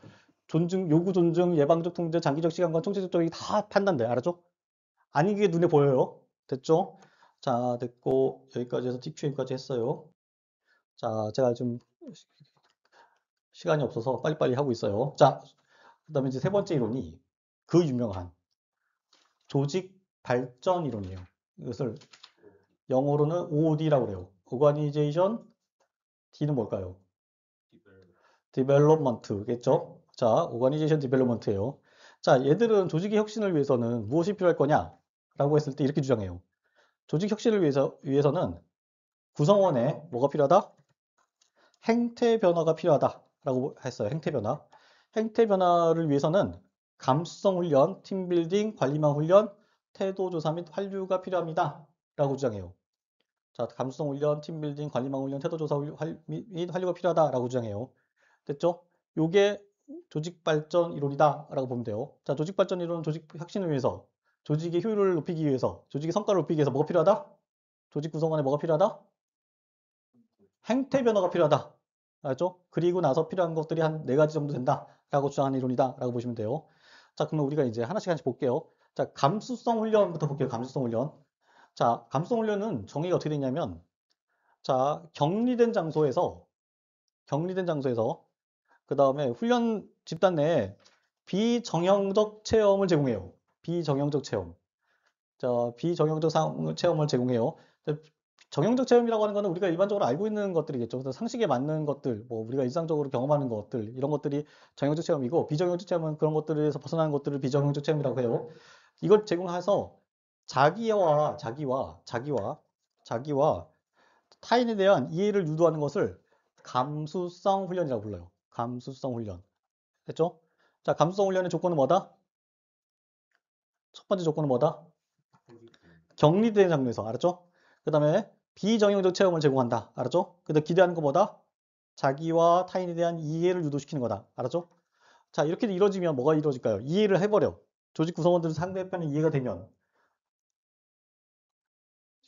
존중, 요구 존중, 예방적 통제, 장기적 시간과 총체적 적이 다 판단돼. 알았죠? 아닌 게 눈에 보여요. 됐죠? 자, 됐고 여기까지 해서 TQM까지 했어요. 자, 제가 좀 시간이 없어서 빨리빨리 하고 있어요. 자, 그다음에 이제 세 번째 이론이 그 유명한 조직 발전 이론이에요. 이것을 영어로는 OOD라고 그래요. Organization D는 뭘까요? Development겠죠? 자, Organization Development예요. 자, 얘들은 조직의 혁신을 위해서는 무엇이 필요할 거냐? 라고 했을 때 이렇게 주장해요. 조직 혁신을 위해서는 구성원에 뭐가 필요하다? 행태 변화가 필요하다라고 했어요. 행태 변화. 행태 변화를 위해서는 감수성 훈련, 팀빌딩, 관리망 훈련, 태도 조사 및 환류가 필요합니다. 라고 주장해요. 자, 감수성 훈련, 팀빌딩, 관리망 훈련, 태도 조사 및 환류가 필요하다라고 주장해요. 됐죠? 요게 조직 발전 이론이다라고 보면 돼요. 자, 조직 발전 이론은 조직 혁신을 위해서, 조직의 효율을 높이기 위해서, 조직의 성과를 높이기 위해서 뭐가 필요하다? 조직 구성원에 뭐가 필요하다? 행태 변화가 필요하다. 알죠? 그리고 나서 필요한 것들이 한 네 가지 정도 된다라고 주장하는 이론이다라고 보시면 돼요. 자, 그러면 우리가 이제 하나씩 볼게요. 자, 감수성 훈련부터 볼게요. 감수성 훈련. 자, 감수성 훈련은 정의가 어떻게 되냐면, 자, 격리된 장소에서 그 다음에 훈련 집단 내에 비정형적 체험을 제공해요. 비정형적 체험. 자, 비정형적 체험을 제공해요. 정형적 체험이라고 하는 거는 우리가 일반적으로 알고 있는 것들이겠죠. 그래서 상식에 맞는 것들, 뭐 우리가 일상적으로 경험하는 것들, 이런 것들이 정형적 체험이고, 비정형적 체험은 그런 것들에서 벗어나는 것들을 비정형적 체험이라고 해요. 이걸 제공해서 자기와 타인에 대한 이해를 유도하는 것을 감수성 훈련이라고 불러요. 감수성 훈련. 됐죠? 자, 감수성 훈련의 조건은 뭐다? 첫 번째 조건은 뭐다? 격리된 장소에서. 알았죠? 그 다음에 비정형적 체험을 제공한다. 알았죠? 근데 기대하는 것보다 자기와 타인에 대한 이해를 유도시키는 거다. 알았죠? 자, 이렇게 이루어지면 뭐가 이루어질까요? 이해를 해버려. 조직 구성원들은 상대편이 이해가 되면,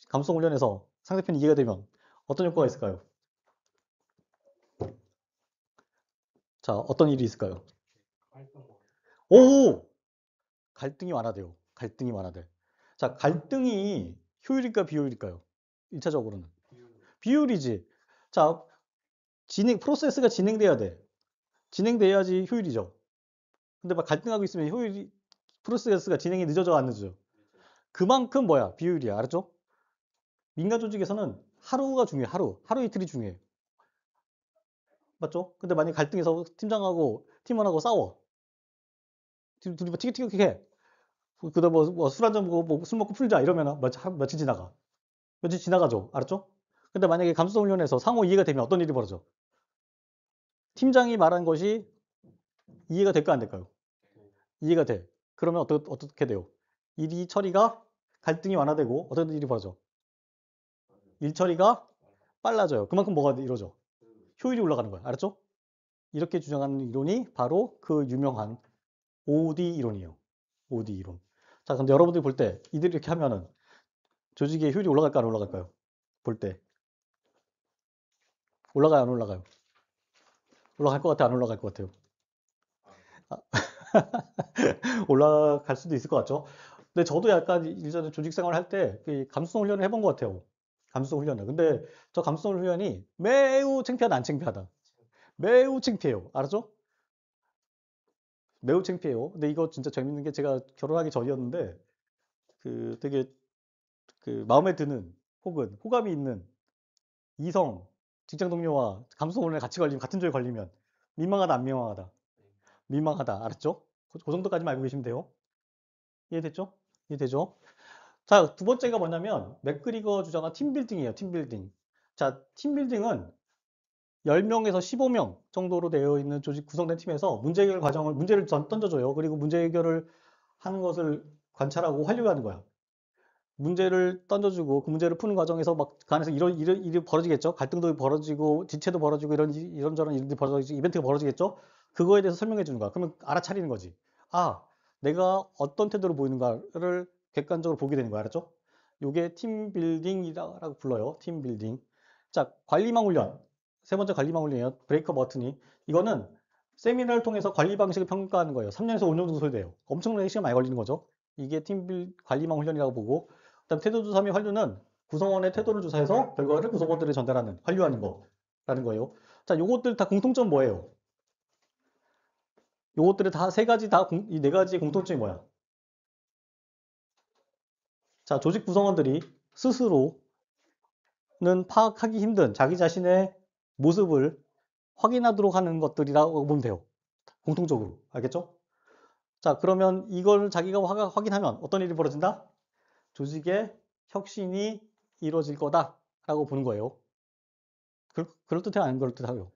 감수성 훈련에서 상대편이 이해가 되면 어떤 효과가 있을까요? 자, 어떤 일이 있을까요? 오! 갈등이 완화돼요. 갈등이 완화돼. 자, 갈등이 효율일까 비효율일까요? 1차적으로는. 비효율이지. 자, 프로세스가 진행돼야 돼. 진행돼야지 효율이죠. 근데 막 갈등하고 있으면 프로세스가 진행이 늦어져 안 늦어져? 그만큼 뭐야? 비효율이야. 알았죠? 민간 조직에서는 하루가 중요해. 하루 이틀이 중요해. 맞죠? 근데 만약에 갈등해서 팀장하고 팀원하고 싸워. 둘이 뭐 티격태격해. 그다음 술 한잔 먹고 술 먹고 풀자 이러면 며칠 지나가. 며칠 지나가죠. 알았죠? 근데 만약에 감수성 훈련에서 상호 이해가 되면 어떤 일이 벌어져? 팀장이 말한 것이 이해가 될까 안 될까요? 이해가 돼. 그러면 어떻게 돼요? 일이 처리가 갈등이 완화되고 어떤 일이 벌어져? 일 처리가 빨라져요. 그만큼 뭐가 이루어져? 효율이 올라가는 거야. 알았죠? 이렇게 주장하는 이론이 바로 그 유명한 OD 이론이에요. OD 이론. 자, 근데 여러분들이 볼 때 이들 이렇게 하면은 조직의 효율이 올라갈까 안 올라갈까요? 볼 때. 올라가요, 안 올라가요? 올라갈 것 같아요, 안 올라갈 것 같아요? 올라갈 수도 있을 것 같죠? 근데 저도 약간 이전에 조직 생활을 할 때 감수성 훈련을 해본 것 같아요. 감수성 훈련을. 근데 저 감수성 훈련이 매우 창피하다, 안 창피하다? 매우 창피해요. 알았죠? 매우 창피해요. 근데 이거 진짜 재밌는 게 제가 결혼하기 전이었는데 되게 마음에 드는 혹은 호감이 있는 이성 직장 동료와 감수성 훈련에 같이 걸리면 같은 조에 걸리면 민망하다, 안 민망하다? 민망하다. 알았죠? 그 정도까지만 알고 계시면 돼요. 이해됐죠? 이해되죠? 자, 두 번째가 뭐냐면 맥그리거 주장한 팀빌딩이에요. 팀빌딩. 자, 팀빌딩은 10명에서 15명 정도로 되어 있는 조직 구성된 팀에서 문제 해결 과정을 문제를 던져줘요. 그리고 문제 해결을 하는 것을 관찰하고 활용하는 거야. 문제를 던져주고 그 문제를 푸는 과정에서 막 그 안에서 이런 일이 벌어지겠죠. 갈등도 벌어지고 지체도 벌어지고 이런저런 일들이 벌어지고 이벤트가 벌어지겠죠. 그거에 대해서 설명해 주는 거야. 그러면 알아차리는 거지. 아, 내가 어떤 태도로 보이는가를 객관적으로 보게 되는 거야. 알았죠? 요게 팀빌딩이라고 불러요. 팀빌딩. 자, 관리망 훈련. 세 번째 관리망 훈련이에요. 브레이커 버튼이. 이거는 세미나를 통해서 관리 방식을 평가하는 거예요. 3년에서 5년 정도 소요돼요. 엄청나게 시간 많이 걸리는 거죠. 이게 관리망 훈련이라고 보고 그다음 태도조사 및 환류는 구성원의 태도를 조사해서 결과를 구성원들에 전달하는 환류하는 거라는 거예요. 자, 요것들 다 공통점 뭐예요? 요것들이 다 세 가지 이 네 가지의 공통점이 뭐야? 자, 조직 구성원들이 스스로는 파악하기 힘든 자기 자신의 모습을 확인하도록 하는 것들이라고 보면 돼요. 공통적으로. 알겠죠? 자, 그러면 이걸 자기가 확인하면 어떤 일이 벌어진다? 조직의 혁신이 이루어질 거다라고 보는 거예요. 그럴듯해요? 안 그럴듯하고요?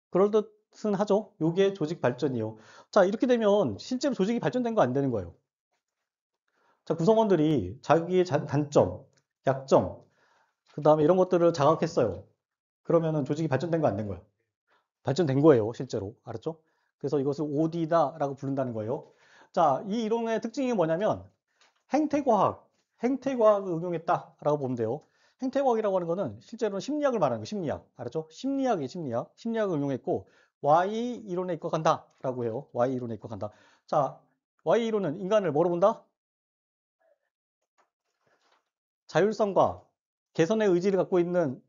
그럴듯은 하죠. 요게 조직 발전이요. 자, 이렇게 되면 실제로 조직이 발전된 거 안 되는 거예요. 자, 구성원들이 자기의 단점, 약점, 그 다음에 이런 것들을 자각했어요. 그러면은 조직이 발전된 거 안 된 거예요. 발전된 거예요, 실제로. 알았죠? 그래서 이것을 OD다라고 부른다는 거예요. 자, 이 이론의 특징이 뭐냐면 행태과학을 응용했다라고 보면 돼요. 행태과학이라고 하는 거는 실제로는 심리학을 말하는 거예요. 심리학. 알았죠? 심리학. 심리학을 응용했고 Y 이론에 입각한다라고 해요. Y 이론에 입각한다. 자, Y 이론은 인간을 뭐로 본다? 자율성과 개선의 의지를 갖고 있는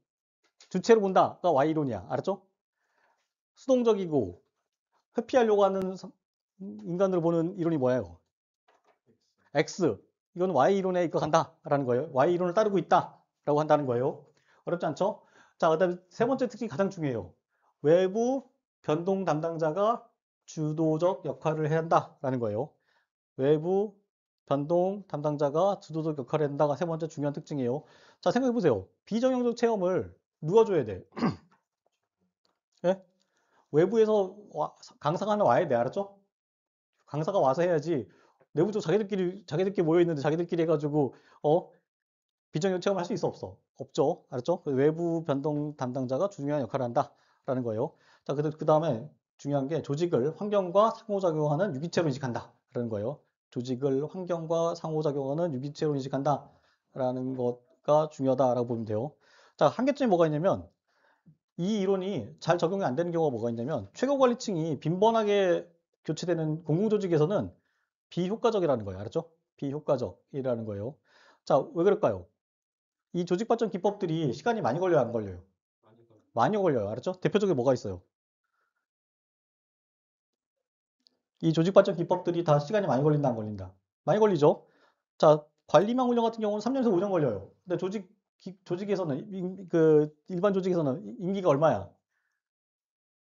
주체로 본다가 Y 이론이야. 알았죠? 수동적이고 회피하려고 하는 인간으로 보는 이론이 뭐예요? X. 이건 Y 이론에 입각한다라는 거예요. Y 이론을 따르고 있다라고 한다는 거예요. 어렵지 않죠? 자, 그다음에 세 번째 특징이 가장 중요해요. 외부 변동 담당자가 주도적 역할을 해야 한다라는 거예요. 외부 변동 담당자가 주도적 역할을 해야 한다가 세 번째 중요한 특징이에요. 자, 생각해 보세요. 비정형적 체험을 누가 줘야 돼? 예? 외부에서 강사가 하나 와야 돼. 알았죠? 강사가 와서 해야지. 내부적으로 자기들끼리 모여 있는데 자기들끼리 해가지고 비정형 체험을 할 수 있어 없어? 없죠. 알았죠? 외부 변동 담당자가 중요한 역할을 한다라는 거예요. 자, 그 다음에 중요한 게 조직을 환경과 상호작용하는 유기체로 인식한다라는 거예요. 조직을 환경과 상호작용하는 유기체로 인식한다라는 것가 중요하다라고 보면 돼요. 자, 한계점이 뭐가 있냐면 이 이론이 잘 적용이 안 되는 경우가 뭐가 있냐면 최고 관리층이 빈번하게 교체되는 공공조직에서는 비효과적이라는 거예요. 알았죠? 비효과적이라는 거예요. 자, 왜 그럴까요? 이 조직 발전 기법들이 시간이 많이 걸려요, 안 걸려요? 많이 걸려요. 알았죠? 대표적으로 뭐가 있어요? 이 조직 발전 기법들이 다 시간이 많이 걸린다, 안 걸린다? 많이 걸리죠? 자, 관리망 운영 같은 경우는 3년에서 5년 걸려요. 근데 조직에서는, 일반 조직에서는 임기가 얼마야?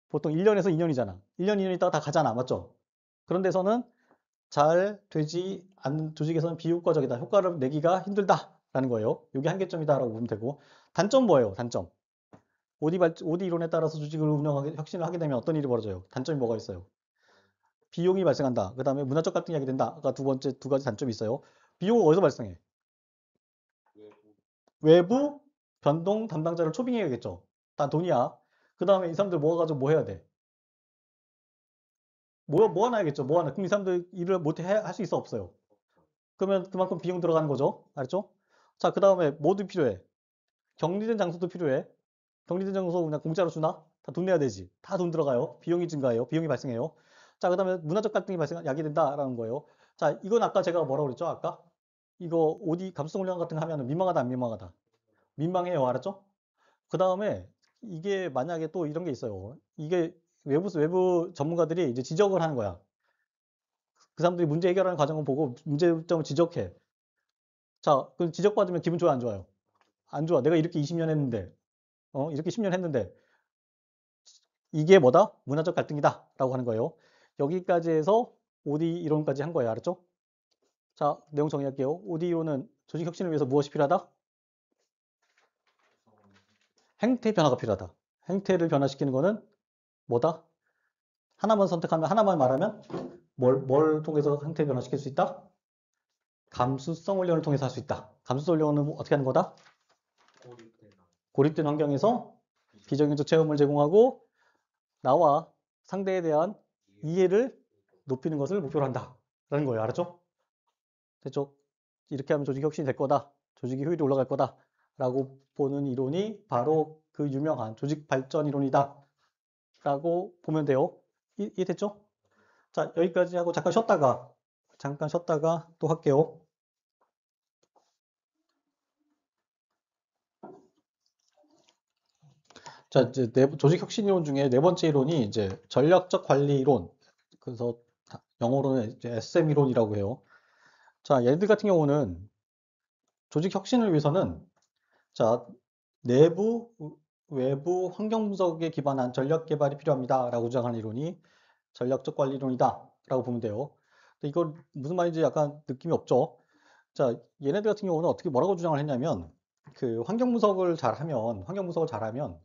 보통 1년에서 2년이잖아. 1년, 2년 있다가 다 가잖아. 맞죠? 그런 데서는 잘 되지 않는 조직에서는 비효과적이다. 효과를 내기가 힘들다라는 거예요. 이게 한계점이다라고 보면 되고. 단점 뭐예요? 단점. OD 이론에 따라서 조직을 운영하게, 혁신을 하게 되면 어떤 일이 벌어져요? 단점이 뭐가 있어요? 비용이 발생한다. 그 다음에 문화적 갈등이 하게 된다. 아까 두 가지 단점이 있어요. 비용은 어디서 발생해? 외부 변동 담당자를 초빙해야겠죠. 다 돈이야. 그 다음에 이 사람들 모아가지고 뭐 해야 돼? 모아놔야겠죠. 모아놔. 그럼 이 사람들 일을 못해 할 수 있어 없어요? 그러면 그만큼 비용 들어가는 거죠. 알았죠? 자, 그 다음에 뭐도 필요해? 격리된 장소도 필요해. 격리된 장소 그냥 공짜로 주나? 다 돈 내야 되지. 다 돈 들어가요. 비용이 증가해요. 비용이 발생해요. 자, 그 다음에 문화적 갈등이 야기가 된다라는 거예요. 자, 이건 아까 제가 뭐라고 그랬죠? 아까? 이거 OD 감수성 훈련 같은 거 하면 민망하다, 안 민망하다? 민망해요. 알았죠? 그 다음에 이게 만약에 또 이런 게 있어요. 이게 외부 전문가들이 이제 지적을 하는 거야. 그 사람들이 문제 해결하는 과정을 보고 문제점을 지적해. 자, 그 지적받으면 기분 좋아요, 안 좋아요? 안 좋아. 내가 이렇게 20년 했는데, 이렇게 10년 했는데, 이게 뭐다? 문화적 갈등이다. 라고 하는 거예요. 여기까지 해서 OD 이론까지 한 거예요. 알았죠? 자, 내용 정리할게요. OD 이론은 조직 혁신을 위해서 무엇이 필요하다? 행태 변화가 필요하다. 행태를 변화시키는 거는 뭐다? 하나만 선택하면, 하나만 말하면, 뭘 통해서 행태 변화시킬 수 있다? 감수성 훈련을 통해서 할 수 있다. 감수성 훈련은 어떻게 하는 거다? 고립된 환경에서 비정형적 체험을 제공하고 나와 상대에 대한 이해를 높이는 것을 목표로 한다. 라는 거예요. 알았죠? 됐죠? 이렇게 하면 조직 혁신이 될 거다. 조직의 효율이 올라갈 거다. 라고 보는 이론이 바로 그 유명한 조직 발전 이론이다. 라고 보면 돼요. 이해됐죠? 자, 여기까지 하고 잠깐 쉬었다가 또 할게요. 자, 이제 조직 혁신 이론 중에 네 번째 이론이 이제 전략적 관리 이론. 그래서 영어로는 이제 SM 이론이라고 해요. 자, 얘들 같은 경우는 조직 혁신을 위해서는 자, 내부, 외부 환경 분석에 기반한 전략 개발이 필요합니다라고 주장하는 이론이 전략적 관리 이론이다라고 보면 돼요. 근데 이걸 무슨 말인지 약간 느낌이 없죠? 자, 얘네들 같은 경우는 어떻게 뭐라고 주장을 했냐면 그 환경 분석을 잘하면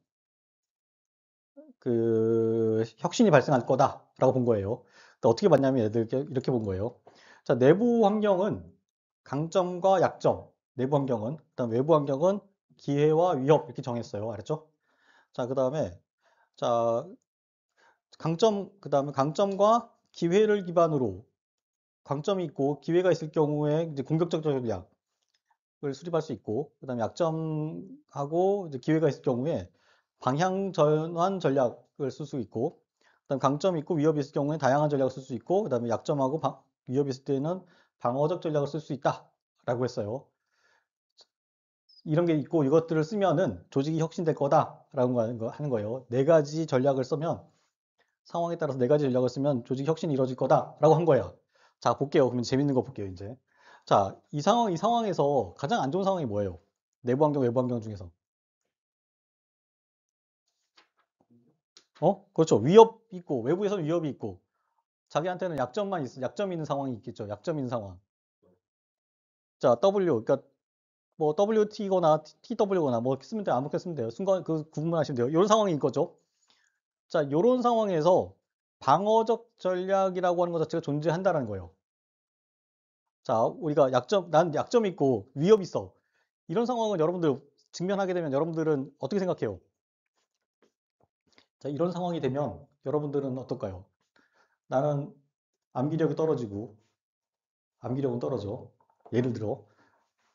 그 혁신이 발생할 거다라고 본 거예요. 그러니까 어떻게 봤냐면 얘들 이렇게 본 거예요. 자, 내부 환경은 강점과 약점, 내부 환경은, 그다음 외부 환경은 기회와 위협 이렇게 정했어요. 알았죠? 자, 그다음에 자, 그다음에 강점과 기회를 기반으로 강점이 있고 기회가 있을 경우에 이제 공격적 전략을 수립할 수 있고, 그다음에 약점하고 이제 기회가 있을 경우에 방향 전환 전략을 쓸 수 있고, 그다음 강점이 있고 위협이 있을 경우에 다양한 전략을 쓸 수 있고, 그다음에 약점하고 위협이 있을 때는 방어적 전략을 쓸 수 있다라고 했어요. 이런 게 있고 이것들을 쓰면은 조직이 혁신될 거다라고 하는 거예요. 네 가지 전략을 쓰면 상황에 따라서 네 가지 전략을 쓰면 조직 혁신이 이루어질 거다라고 한 거야. 자, 볼게요. 그러면 재밌는 거 볼게요, 이제. 자, 이 상황에서 가장 안 좋은 상황이 뭐예요? 내부 환경, 외부 환경 중에서. 그렇죠. 위협 있고, 외부에서는 위협이 있고, 자기한테는 약점이 있는 상황이 있겠죠. 약점 있는 상황. 자, 그러니까 뭐 WT거나 TW거나 뭐 쓰면 돼요. 아무렇게 쓰면 돼요. 순간 그 구분하시면 돼요. 이런 상황인 거죠. 자, 이런 상황에서 방어적 전략이라고 하는 것 자체가 존재한다는 거예요. 자, 우리가 난 약점이 있고 위협이 있어. 이런 상황을 여러분들 직면하게 되면 여러분들은 어떻게 생각해요? 자, 이런 상황이 되면 여러분들은 어떨까요? 나는 암기력이 떨어지고, 암기력은 떨어져. 예를 들어.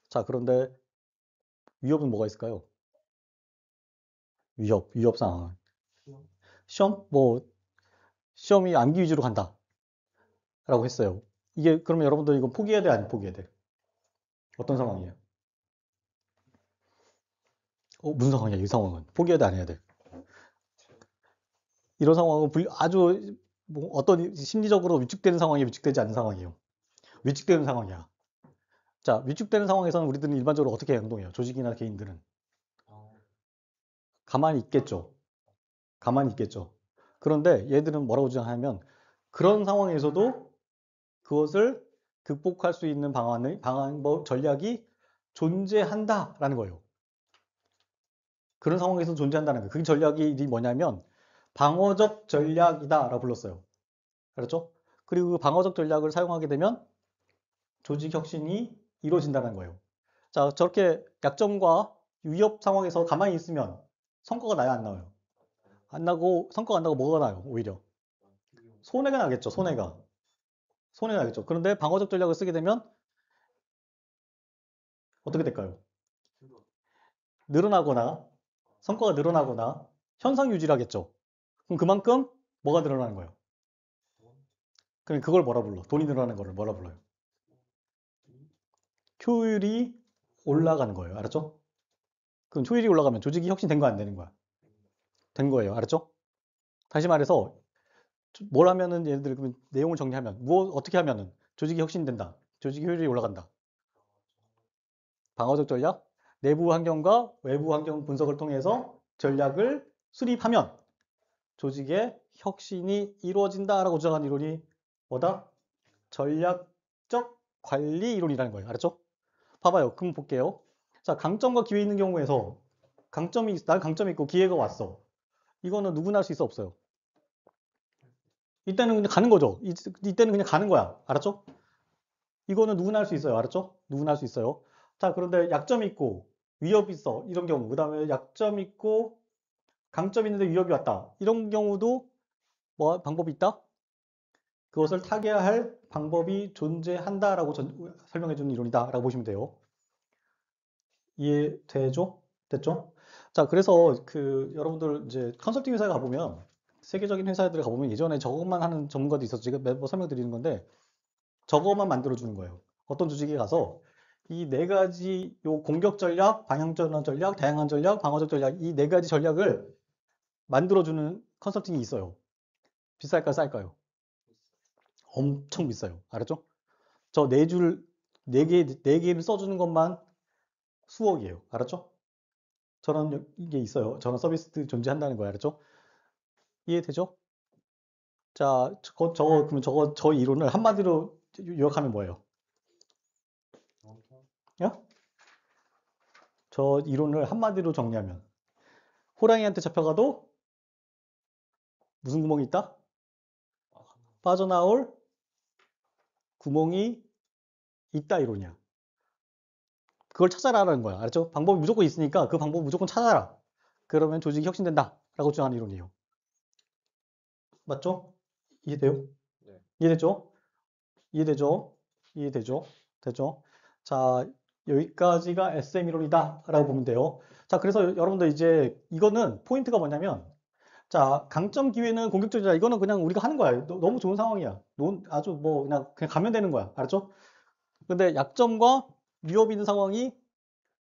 자, 그런데 위협은 뭐가 있을까요? 위협 상황. 시험이 암기 위주로 간다. 라고 했어요. 그러면 여러분들 이거 포기해야 돼, 아니 포기해야 돼? 어떤 상황이에요? 무슨 상황이야, 이 상황은? 포기해야 돼, 안 해야 돼? 이런 상황은 아주 뭐 어떤 심리적으로 위축되는 상황이 위축되지 않는 상황이에요. 위축되는 상황이야. 자, 위축되는 상황에서는 우리들은 일반적으로 어떻게 행동해요? 조직이나 개인들은 가만히 있겠죠. 가만히 있겠죠. 그런데 얘들은 뭐라고 주장하냐면 그런 상황에서도 그것을 극복할 수 있는 뭐 전략이 존재한다라는 거예요. 그런 상황에서 존재한다는 거예요. 그 전략이 뭐냐면 방어적 전략이다라고 불렀어요. 알았죠? 그리고 그 방어적 전략을 사용하게 되면 조직 혁신이 이루어진다는 거예요. 자, 저렇게 약점과 위협 상황에서 가만히 있으면 성과가 나야 안 나와요? 안 나고, 성과가 안 나고 뭐가 나요? 오히려. 손해가 나겠죠, 손해가. 손해가 나겠죠. 그런데 방어적 전략을 쓰게 되면 어떻게 될까요? 늘어나거나, 성과가 늘어나거나, 현상 유지를 하겠죠. 그럼 그만큼 뭐가 늘어나는 거예요? 그럼 그걸 뭐라 불러? 돈이 늘어나는 거를 뭐라 불러요? 효율이 올라가는 거예요. 알았죠? 그럼 효율이 올라가면 조직이 혁신된 거 안 되는 거야? 된 거예요. 알았죠? 다시 말해서 뭘 하면은 예를 들어 그러면 내용을 정리하면 어떻게 하면은 조직이 혁신된다. 조직 효율이 올라간다. 방어적 전략, 내부 환경과 외부 환경 분석을 통해서 전략을 수립하면 조직의 혁신이 이루어진다라고 주장한 이론이 뭐다? 전략적 관리 이론이라는 거예요. 알았죠? 봐봐요. 그럼 볼게요. 자, 강점과 기회 있는 경우에서 난 강점이 있고 기회가 왔어. 이거는 누구나 할 수 있어, 없어요? 이때는 그냥 가는 거죠. 이때는 그냥 가는 거야. 알았죠? 이거는 누구나 할 수 있어요. 알았죠? 누구나 할 수 있어요. 자, 그런데 약점이 있고 위협이 있어. 이런 경우. 그 다음에 약점 있고 강점 있는데 위협이 왔다. 이런 경우도 뭐 방법이 있다? 그것을 타개할 방법이 존재한다라고 설명해 주는 이론이다라고 보시면 돼요. 이해되죠? 됐죠? 자, 그래서 여러분들 이제 컨설팅 회사에 가보면 세계적인 회사들에 가보면 예전에 저것만 하는 전문가도 있어서 지금 매번 설명드리는 건데 저것만 만들어주는 거예요. 어떤 조직에 가서 이 네 가지 요 공격 전략, 방향 전환 전략, 다양한 전략, 방어적 전략 이 네 가지 전략을 만들어주는 컨설팅이 있어요. 비쌀까요, 쌀까요? 엄청 비싸요. 알았죠? 저 네 개를 써주는 것만 수억이에요. 알았죠? 저런 게 있어요. 저런 서비스 존재한다는 거예요. 알았죠? 이해되죠? 자, 그러면 저 이론을 한마디로 요약하면 뭐예요? 야? 저 이론을 한마디로 정리하면 호랑이한테 잡혀가도 무슨 구멍이 있다? 빠져나올 구멍이 있다 이론이야. 그걸 찾아라라는 거야. 알았죠? 방법이 무조건 있으니까 그 방법 무조건 찾아라. 그러면 조직이 혁신된다. 라고 주장하는 이론이에요. 맞죠? 이해돼요? 네. 이해되죠? 이해되죠? 이해되죠? 되죠? 자, 여기까지가 SM 이론이다. 라고 보면 돼요. 자, 그래서 여러분들 이제 이거는 포인트가 뭐냐면 자, 강점 기회는 공격적이다. 이거는 그냥 우리가 하는 거야. 너무 좋은 상황이야. 아주 뭐 그냥 가면 되는 거야. 알았죠? 근데 약점과 위협이 있는 상황이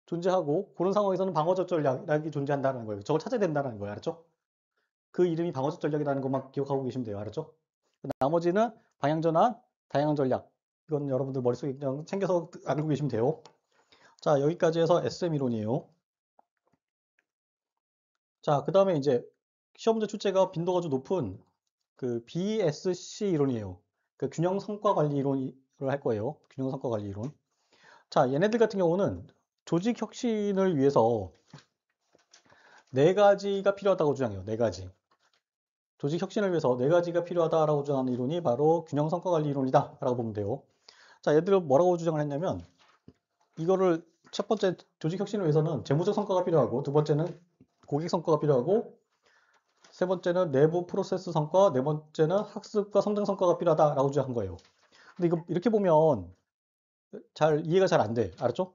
존재하고 그런 상황에서는 방어적 전략이 존재한다는 거예요. 저걸 찾아야 된다는 거예요. 알았죠? 그 이름이 방어적 전략이라는 것만 기억하고 계시면 돼요. 알았죠? 나머지는 방향전환, 다양한 전략. 이건 여러분들 머릿속에 그냥 챙겨서 알고 계시면 돼요. 자, 여기까지 해서 SM 이론이에요. 자, 그 다음에 이제 시험 문제 출제가 빈도가 좀 높은 그 BSC 이론이에요. 그 균형 성과 관리 이론을 할 거예요. 균형 성과 관리 이론. 자, 얘네들 같은 경우는 조직 혁신을 위해서 네 가지가 필요하다고 주장해요. 네 가지. 조직 혁신을 위해서 네 가지가 필요하다라고 주장하는 이론이 바로 균형 성과 관리 이론이다라고 보면 돼요. 자, 얘들은 뭐라고 주장을 했냐면 이거를 첫 번째 조직 혁신을 위해서는 재무적 성과가 필요하고 두 번째는 고객 성과가 필요하고 세 번째는 내부 프로세스 성과, 네 번째는 학습과 성장 성과가 필요하다라고 주장한 거예요. 근데 이거 이렇게 보면 이해가 잘 안 돼. 알았죠?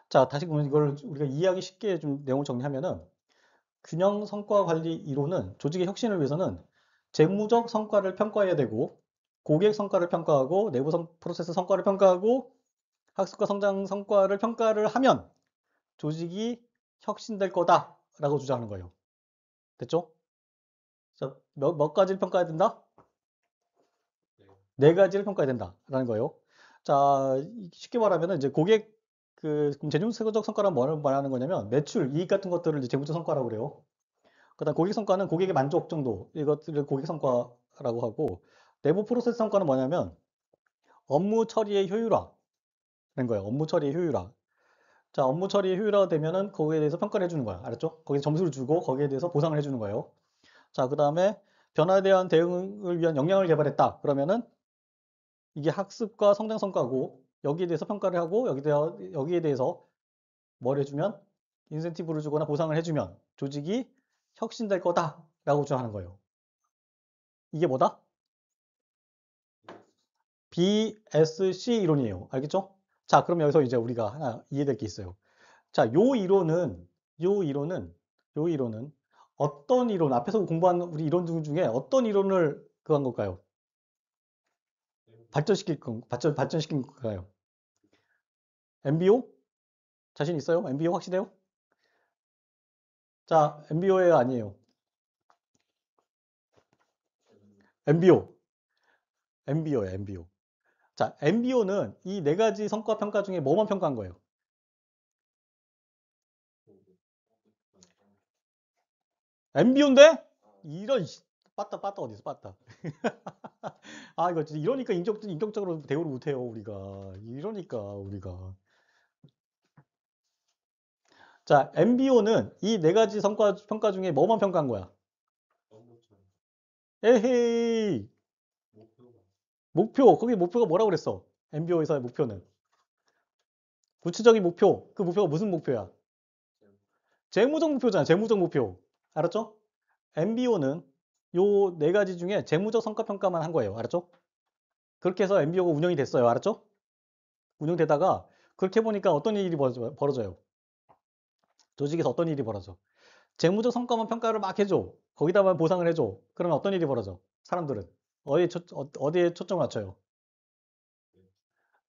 자, 다시 보면 이걸 우리가 이해하기 쉽게 좀 내용을 정리하면은 균형 성과 관리 이론은 조직의 혁신을 위해서는 재무적 성과를 평가해야 되고 고객 성과를 평가하고 내부 프로세스 성과를 평가하고 학습과 성장 성과를 평가를 하면 조직이 혁신될 거다라고 주장하는 거예요. 됐죠? 자, 몇 가지를 평가해야 된다? 네 가지를 평가해야 된다라는 거예요. 자, 쉽게 말하면 이제 고객 그럼 재무적 성과란 뭘 말하는 거냐면 매출, 이익 같은 것들을 이제 재무적 성과라고 그래요. 그다음 고객 성과는 고객의 만족 정도 이것들을 고객 성과라고 하고 내부 프로세스 성과는 뭐냐면 업무 처리의 효율화는 거예요. 업무 처리의 효율화. 자, 업무 처리 효율화가 되면은 거기에 대해서 평가를 해주는 거야. 알았죠? 거기에 점수를 주고 거기에 대해서 보상을 해주는 거예요. 자, 그 다음에 변화에 대한 대응을 위한 역량을 개발했다. 그러면은 이게 학습과 성장 성과고 여기에 대해서 평가를 하고 여기에 대해서 뭘 해주면 인센티브를 주거나 보상을 해주면 조직이 혁신될 거다라고 주장하는 거예요. 이게 뭐다? BSC 이론이에요. 알겠죠? 자, 그럼 여기서 이제 우리가 하나 이해될 게 있어요. 자, 요 이론은 어떤 이론, 앞에서 공부한 우리 이론 중에 어떤 이론을 그한 걸까요? 발전시킨 걸까요? MBO? 자신 있어요? MBO 확실해요? 자, MBO예요, 아니에요? MBO. MBO예요, MBO. 자, MBO는 이 네 가지 성과 평가 중에 뭐만 평가한 거예요? MBO인데? 이런, 빠따 어디서 빠따. 아, 이거 진짜 이러니까 인격적으로 대우를 못해요, 우리가. 이러니까, 우리가. 자, MBO는 이 네 가지 성과 평가 중에 뭐만 평가한 거야? 에헤이. 목표. 거기 목표가 뭐라고 그랬어? MBO에서의 목표는. 구체적인 목표. 그 목표가 무슨 목표야? 재무적 목표잖아, 재무적 목표. 알았죠? MBO는 요 네 가지 중에 재무적 성과 평가만 한 거예요. 알았죠? 그렇게 해서 MBO가 운영이 됐어요. 알았죠? 운영되다가 그렇게 보니까 어떤 일이 벌어져요? 조직에서 어떤 일이 벌어져? 재무적 성과만 평가를 막 해줘. 거기다만 보상을 해줘. 그러면 어떤 일이 벌어져? 사람들은 어디에 초점을 맞춰요?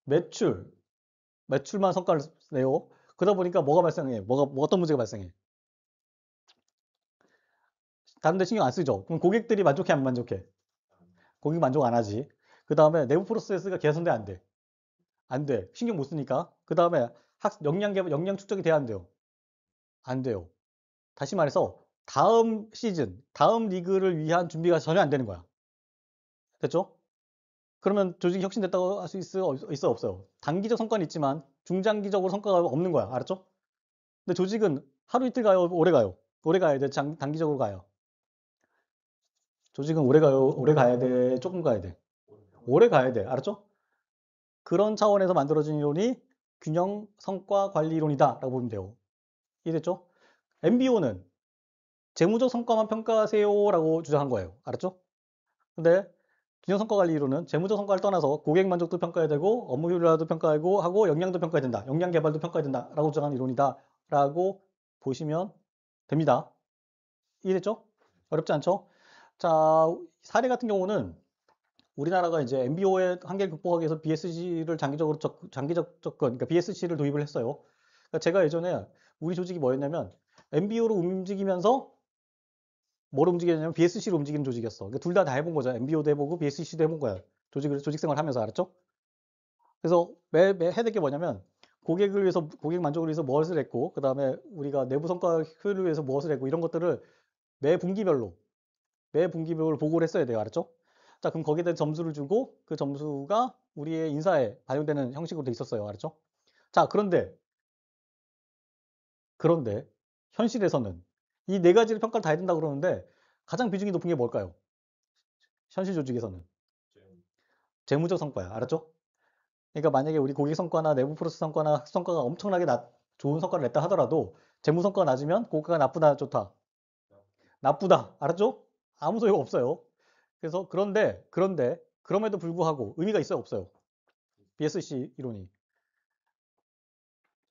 매출, 매출만 성과를 내요. 그러다 보니까 뭐가 발생해? 어떤 문제가 발생해? 다른 데 신경 안 쓰죠? 그럼 고객들이 만족해, 안 만족해? 고객 만족 안 하지. 그 다음에 내부 프로세스가 개선돼, 안 돼? 안 돼. 신경 못 쓰니까. 그 다음에 역량 축적이 돼야 안 돼요? 안 돼요. 다시 말해서 다음 시즌, 다음 리그를 위한 준비가 전혀 안 되는 거야. 됐죠? 그러면 조직이 혁신됐다고 할 수 있어, 없어요? 단기적 성과는 있지만 중장기적으로 성과가 없는 거야. 알았죠? 근데 조직은 하루 이틀 가요, 오래 가요? 오래 가야 돼, 단기적으로 가요? 조직은 오래 가요, 오래 가야 돼, 조금 가야 돼? 오래 가야 돼. 알았죠? 그런 차원에서 만들어진 이론이 균형 성과 관리 이론이다라고 보면 돼요. 이해됐죠? MBO는 재무적 성과만 평가하세요라고 주장한 거예요. 알았죠? 근데 균형 성과 관리 이론은 재무적 성과를 떠나서 고객 만족도 평가해야 되고 업무 효율화도 평가하고 하고 역량도 평가해야 된다. 역량 개발도 평가해야 된다라고 주장하는 이론이다라고 보시면 됩니다. 이해됐죠? 어렵지 않죠? 자, 사례 같은 경우는 우리나라가 이제 MBO의 한계를 극복하기 위해서 BSC를 장기적 접근, 그러니까 BSC를 도입을 했어요. 그러니까 제가 예전에 우리 조직이 뭐였냐면 MBO로 움직이면서 뭘 움직이냐면 BSC로 움직이는 조직이었어. 그러니까 둘 다 해본 거죠. MBO도 해보고 BSC도 해본 거야. 조직 생활 하면서 알았죠? 그래서 매 해야 될 게 뭐냐면 고객 만족을 위해서 무엇을 했고, 그 다음에 우리가 내부 성과 효율을 위해서 무엇을 했고, 이런 것들을 매 분기별로 매 분기별로 보고를 했어야 돼요. 알았죠? 자, 그럼 거기에 대한 점수를 주고 그 점수가 우리의 인사에 반영되는 형식으로 돼 있었어요. 알았죠? 자, 그런데 현실에서는 이 네 가지를 평가를 다 해야 된다고 그러는데 가장 비중이 높은 게 뭘까요? 현실 조직에서는 재무적 성과야. 알았죠? 그러니까 만약에 우리 고객 성과나 내부 프로세스 성과나 학습 성과가 엄청나게 좋은 성과를 냈다 하더라도 재무 성과가 낮으면 고객가 나쁘다, 좋다? 나쁘다. 알았죠? 아무 소용 없어요. 그래서 그럼에도 불구하고 의미가 있어요, 없어요? BSC 이론이.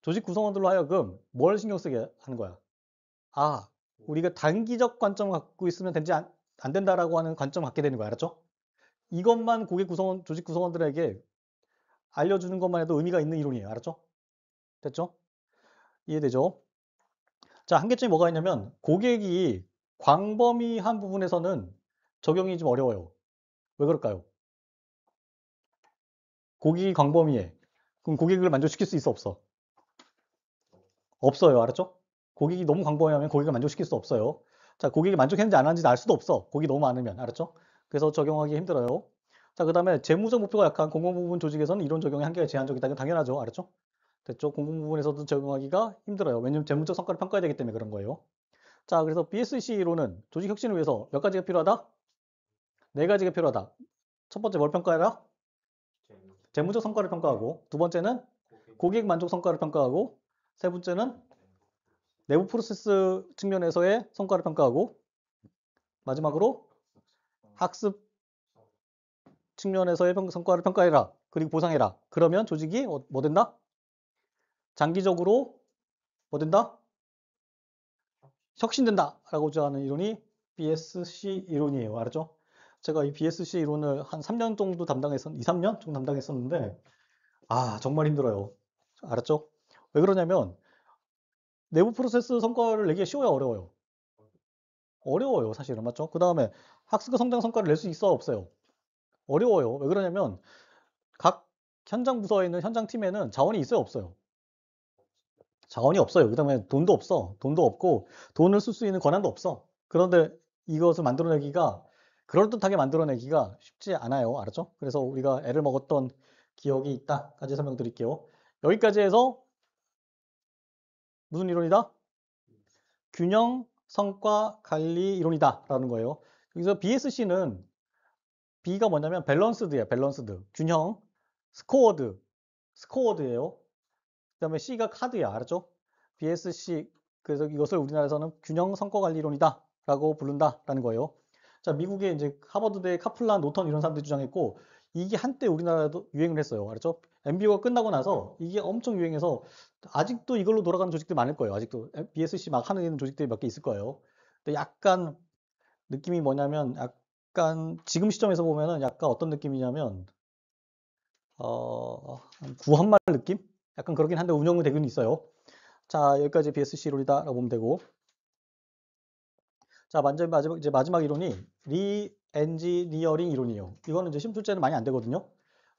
조직 구성원들로 하여금 뭘 신경 쓰게 하는 거야? 아, 우리가 단기적 관점을 갖고 있으면 안 된다라고 하는 관점을 갖게 되는 거야. 알았죠? 이것만 조직 구성원들에게 알려주는 것만 해도 의미가 있는 이론이에요. 알았죠? 됐죠? 이해되죠? 자, 한계점이 뭐가 있냐면 고객이 광범위한 부분에서는 적용이 좀 어려워요. 왜 그럴까요? 고객이 광범위해. 그럼 고객을 만족시킬 수 있어, 없어? 없어요. 알았죠? 고객이 너무 광범위하면 고객을 만족시킬 수 없어요. 자, 고객이 만족했는지 안 하는지 알 수도 없어. 고객이 너무 많으면. 알았죠? 그래서 적용하기 힘들어요. 자, 그 다음에 재무적 목표가 약한 공공부문 조직에서는 이론 적용의 한계가 제한적이다. 이건 당연하죠. 알았죠? 됐죠? 공공 부분에서도 적용하기가 힘들어요. 왜냐면 재무적 성과를 평가해야 되기 때문에 그런 거예요. 자, 그래서 BSC 이론은 조직 혁신을 위해서 몇 가지가 필요하다? 네 가지가 필요하다. 첫 번째 뭘 평가해라? 재무적 성과를 평가하고, 두 번째는 고객 만족 성과를 평가하고, 세 번째는 내부 프로세스 측면에서의 성과를 평가하고, 마지막으로 학습 측면에서의 성과를 평가해라. 그리고 보상해라. 그러면 조직이 뭐 된다? 장기적으로 뭐 된다? 혁신된다. 라고 하는 이론이 BSC 이론이에요. 알았죠? 제가 이 BSC 이론을 한 3년 정도 2, 3년 정도 담당했었는데, 정말 힘들어요. 알았죠? 왜 그러냐면, 내부 프로세스 성과를 내기가 쉬워요, 어려워요? 어려워요, 사실은. 맞죠? 그 다음에 학습과 성장 성과를 낼 수 있어, 없어요? 어려워요. 왜 그러냐면, 각 현장 부서에 있는 현장 팀에는 자원이 있어요, 없어요? 자원이 없어요. 그 다음에 돈도 없어. 돈도 없고, 돈을 쓸 수 있는 권한도 없어. 그런데 이것을 만들어내기가, 그럴듯하게 만들어내기가 쉽지 않아요. 알았죠? 그래서 우리가 애를 먹었던 기억이 있다까지 설명드릴게요. 여기까지 해서 무슨 이론이다? 균형 성과 관리 이론이다. 라는 거예요. 여기서 BSC는 B가 뭐냐면 밸런스드예요. 밸런스드. 균형. 스코어드. 스코어드예요. 그 다음에 C가 카드야. 알았죠? BSC. 그래서 이것을 우리나라에서는 균형 성과 관리 이론이다. 라고 부른다라는 거예요. 자, 미국의 이제 하버드대 카플란, 노턴 이런 사람들이 주장했고, 이게 한때 우리나라에도 유행을 했어요. 알았죠? MBO가 끝나고 나서 이게 엄청 유행해서 아직도 이걸로 돌아가는 조직들 많을 거예요. 아직도 BSC 막 하는 조직들이 몇 개 있을 거예요. 근데 약간 느낌이 뭐냐면 약간 지금 시점에서 보면은 약간 어떤 느낌이냐면 구한말 느낌? 약간 그러긴 한데 운영은 되긴 있어요. 자, 여기까지 BSC 이론이다라고 보면 되고. 자, 이제 마지막 이론이 리엔지니어링 이론이에요. 이거는 이제 시험 출제는 많이 안 되거든요.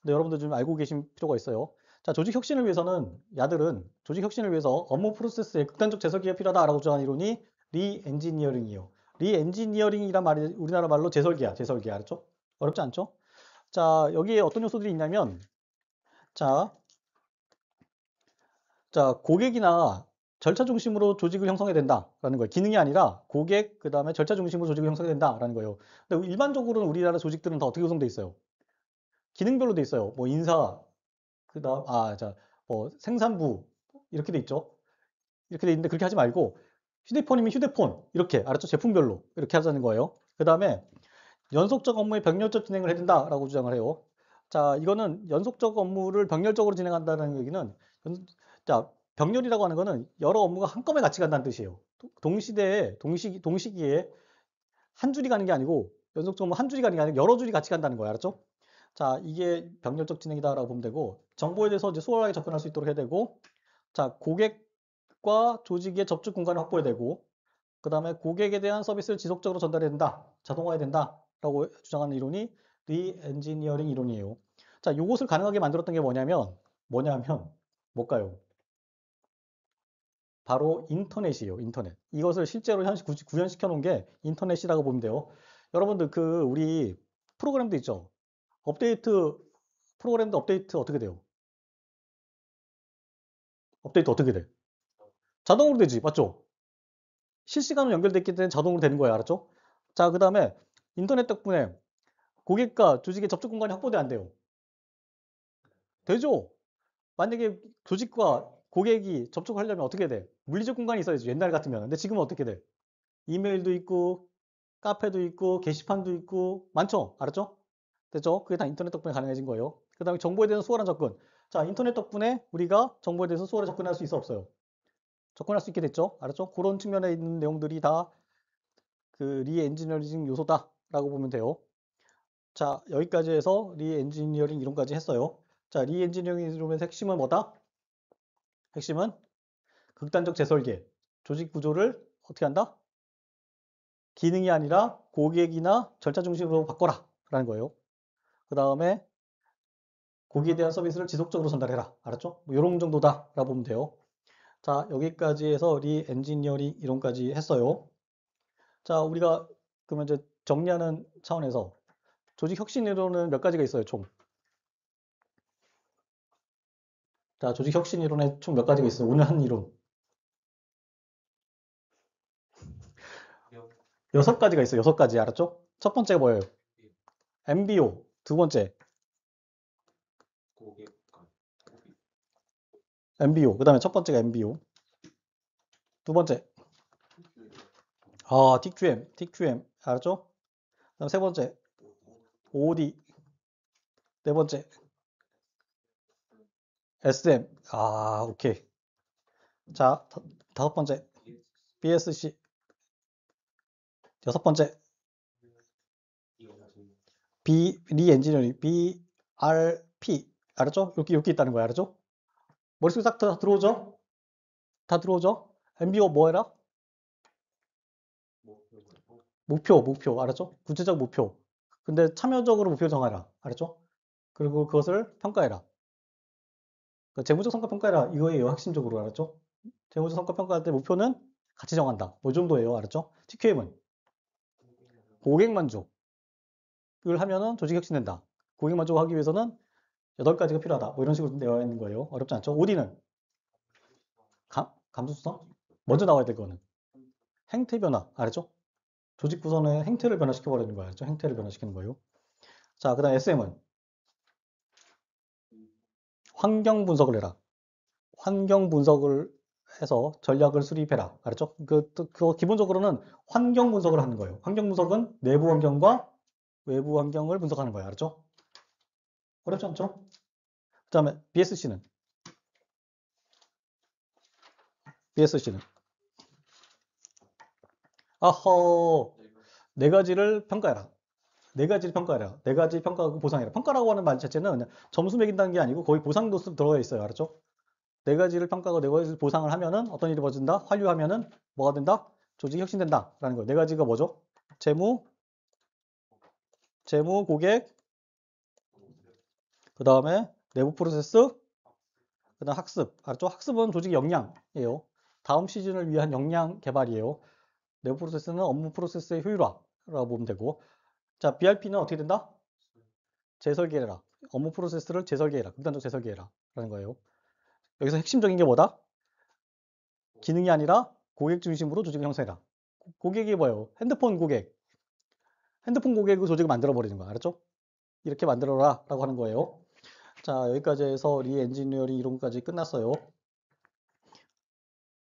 근데 여러분들 좀 알고 계신 필요가 있어요. 자, 조직 혁신을 위해서는 야들은 조직 혁신을 위해서 업무 프로세스의 극단적 재설계가 필요하다라고 주장하는 이론이 리엔지니어링이에요. 리엔지니어링이란 말이 우리나라 말로 재설계야, 재설계. 알았죠? 어렵지 않죠? 자, 여기에 어떤 요소들이 있냐면 자, 고객이나 절차 중심으로 조직을 형성해야 된다라는 거예요. 기능이 아니라 고객, 그 다음에 절차 중심으로 조직을 형성해야 된다라는 거예요. 근데 일반적으로는 우리나라 조직들은 다 어떻게 구성돼 있어요? 기능별로 돼 있어요. 뭐 인사, 그 다음, 뭐 생산부, 이렇게 돼 있죠. 이렇게 돼 있는데 그렇게 하지 말고 휴대폰이면 휴대폰, 이렇게, 알았죠? 제품별로 이렇게 하자는 거예요. 그 다음에 연속적 업무의 병렬적 진행을 해야 된다라고 주장을 해요. 자, 이거는 연속적 업무를 병렬적으로 진행한다는 얘기는 자, 병렬이라고 하는 거는 여러 업무가 한꺼번에 같이 간다는 뜻이에요. 동시대에 동시기에 한 줄이 가는 게 아니고 연속적 업무 한 줄이 가는 게 아니고 여러 줄이 같이 간다는 거예요. 알았죠? 자, 이게 병렬적 진행이다라고 보면 되고 정보에 대해서 이제 수월하게 접근할 수 있도록 해야 되고 자, 고객과 조직의 접촉 공간을 확보해야 되고 그다음에 고객에 대한 서비스를 지속적으로 전달해야 된다. 자동화해야 된다라고 주장하는 이론이 리엔지니어링 이론이에요. 자, 요것을 가능하게 만들었던 게 뭐냐면 뭘까요? 바로 인터넷이에요. 인터넷. 이것을 실제로 구현시켜 놓은 게 인터넷이라고 보면 돼요. 여러분들 우리 프로그램도 있죠. 프로그램도 업데이트 어떻게 돼요? 업데이트 어떻게 돼? 자동으로 되지. 맞죠? 실시간으로 연결됐기 때문에 자동으로 되는 거예요. 알았죠? 자, 그다음에 인터넷 덕분에 고객과 조직의 접촉 공간이 확보돼 안 돼요? 되죠? 만약에 조직과 고객이 접촉하려면 어떻게 돼? 물리적 공간이 있어야지. 옛날 같으면. 근데 지금은 어떻게 돼? 이메일도 있고, 카페도 있고, 게시판도 있고, 많죠? 알았죠? 됐죠? 그게 다 인터넷 덕분에 가능해진 거예요. 그 다음에 정보에 대한 수월한 접근. 자, 인터넷 덕분에 우리가 정보에 대해서 수월하게 접근할 수 있어, 없어요? 접근할 수 있게 됐죠? 알았죠? 그런 측면에 있는 내용들이 다 그 리엔지니어링 요소다라고 보면 돼요. 자, 여기까지 해서 리엔지니어링 이론까지 했어요. 자, 리엔지니어링 이론의 핵심은 뭐다? 핵심은 극단적 재설계. 조직 구조를 어떻게 한다? 기능이 아니라 고객이나 절차 중심으로 바꿔라. 라는 거예요. 그 다음에 고객에 대한 서비스를 지속적으로 전달해라. 알았죠? 뭐 이런 정도다. 라고 보면 돼요. 자, 여기까지 해서 리엔지니어링 이론까지 했어요. 자, 우리가 그러면 이제 정리하는 차원에서 조직 혁신 이론은 몇 가지가 있어요, 총. 자, 조직 혁신 이론에 총 몇 가지가 있어요? 오늘 한 이론. 6가지가 있어요. 6가지. 알았죠? 첫 번째가 뭐예요? MBO. 두 번째, MBO. 그 다음에 첫 번째가 MBO. 두 번째, TQM. 알았죠? 그 다음 세 번째, OD. 네 번째, SM. 오케이. 자, 다섯 번째, BSC. 여섯 번째, 리엔지니어링. BRP. 알았죠? 이렇게 있다는 거야. 알았죠? 머릿속에 딱 다 들어오죠? 다 들어오죠? MBO 뭐 해라? 목표. 알았죠? 구체적 목표. 근데 참여적으로 목표 정하라. 알았죠? 그리고 그것을 평가해라. 그러니까 재무적 성과 평가해라. 이거예요. 핵심적으로. 알았죠? 재무적 성과 평가할 때 목표는 같이 정한다. 뭐 정도예요. 알았죠? TQM은 고객 만족을 하면은 조직 혁신된다. 고객 만족을 하기 위해서는 8가지가 필요하다. 뭐 이런 식으로 되어 있는 거예요. 어렵지 않죠? OD는 감수성? 먼저 나와야 될 거는 행태 변화. 알았죠? 조직 구성의 행태를 변화시켜 버리는 거예요. 알았죠? 행태를 변화시키는 거예요. 자, 그다음 SM은 환경 분석을 해라. 환경 분석을 해서 전략을 수립해라. 알았죠? 그 기본적으로는 환경 분석을 하는 거예요. 환경 분석은 내부 환경과 외부 환경을 분석하는 거예요. 알았죠? 어렵지 않죠? 그 다음에 BSC는 아허, 네 가지를 평가해라. 네 가지를 평가해라. 네 가지 평가하고 보상해라. 평가라고 하는 말 자체는 그냥 점수 매긴다는 게 아니고 거의 보상도 들어가 있어요. 알았죠? 네 가지를 평가하고 네 가지를 보상을 하면은 어떤 일이 벌어진다? 환류하면은 뭐가 된다? 조직이 혁신된다. 라는 거예요. 네 가지가 뭐죠? 재무, 고객, 그 다음에 내부 프로세스, 그 다음 학습. 알았죠? 학습은 조직 역량이에요. 다음 시즌을 위한 역량 개발이에요. 내부 프로세스는 업무 프로세스의 효율화라고 보면 되고. 자, BRP는 어떻게 된다? 재설계해라. 업무 프로세스를 재설계해라. 극단적 재설계해라. 라는 거예요. 여기서 핵심적인 게 뭐다? 기능이 아니라 고객 중심으로 조직을 형성해라. 고객이 뭐예요? 핸드폰 고객. 핸드폰 고객으로 조직을 만들어 버리는 거야. 알았죠? 이렇게 만들어라 라고 하는 거예요. 자, 여기까지 해서 리엔지니어링 이론까지 끝났어요.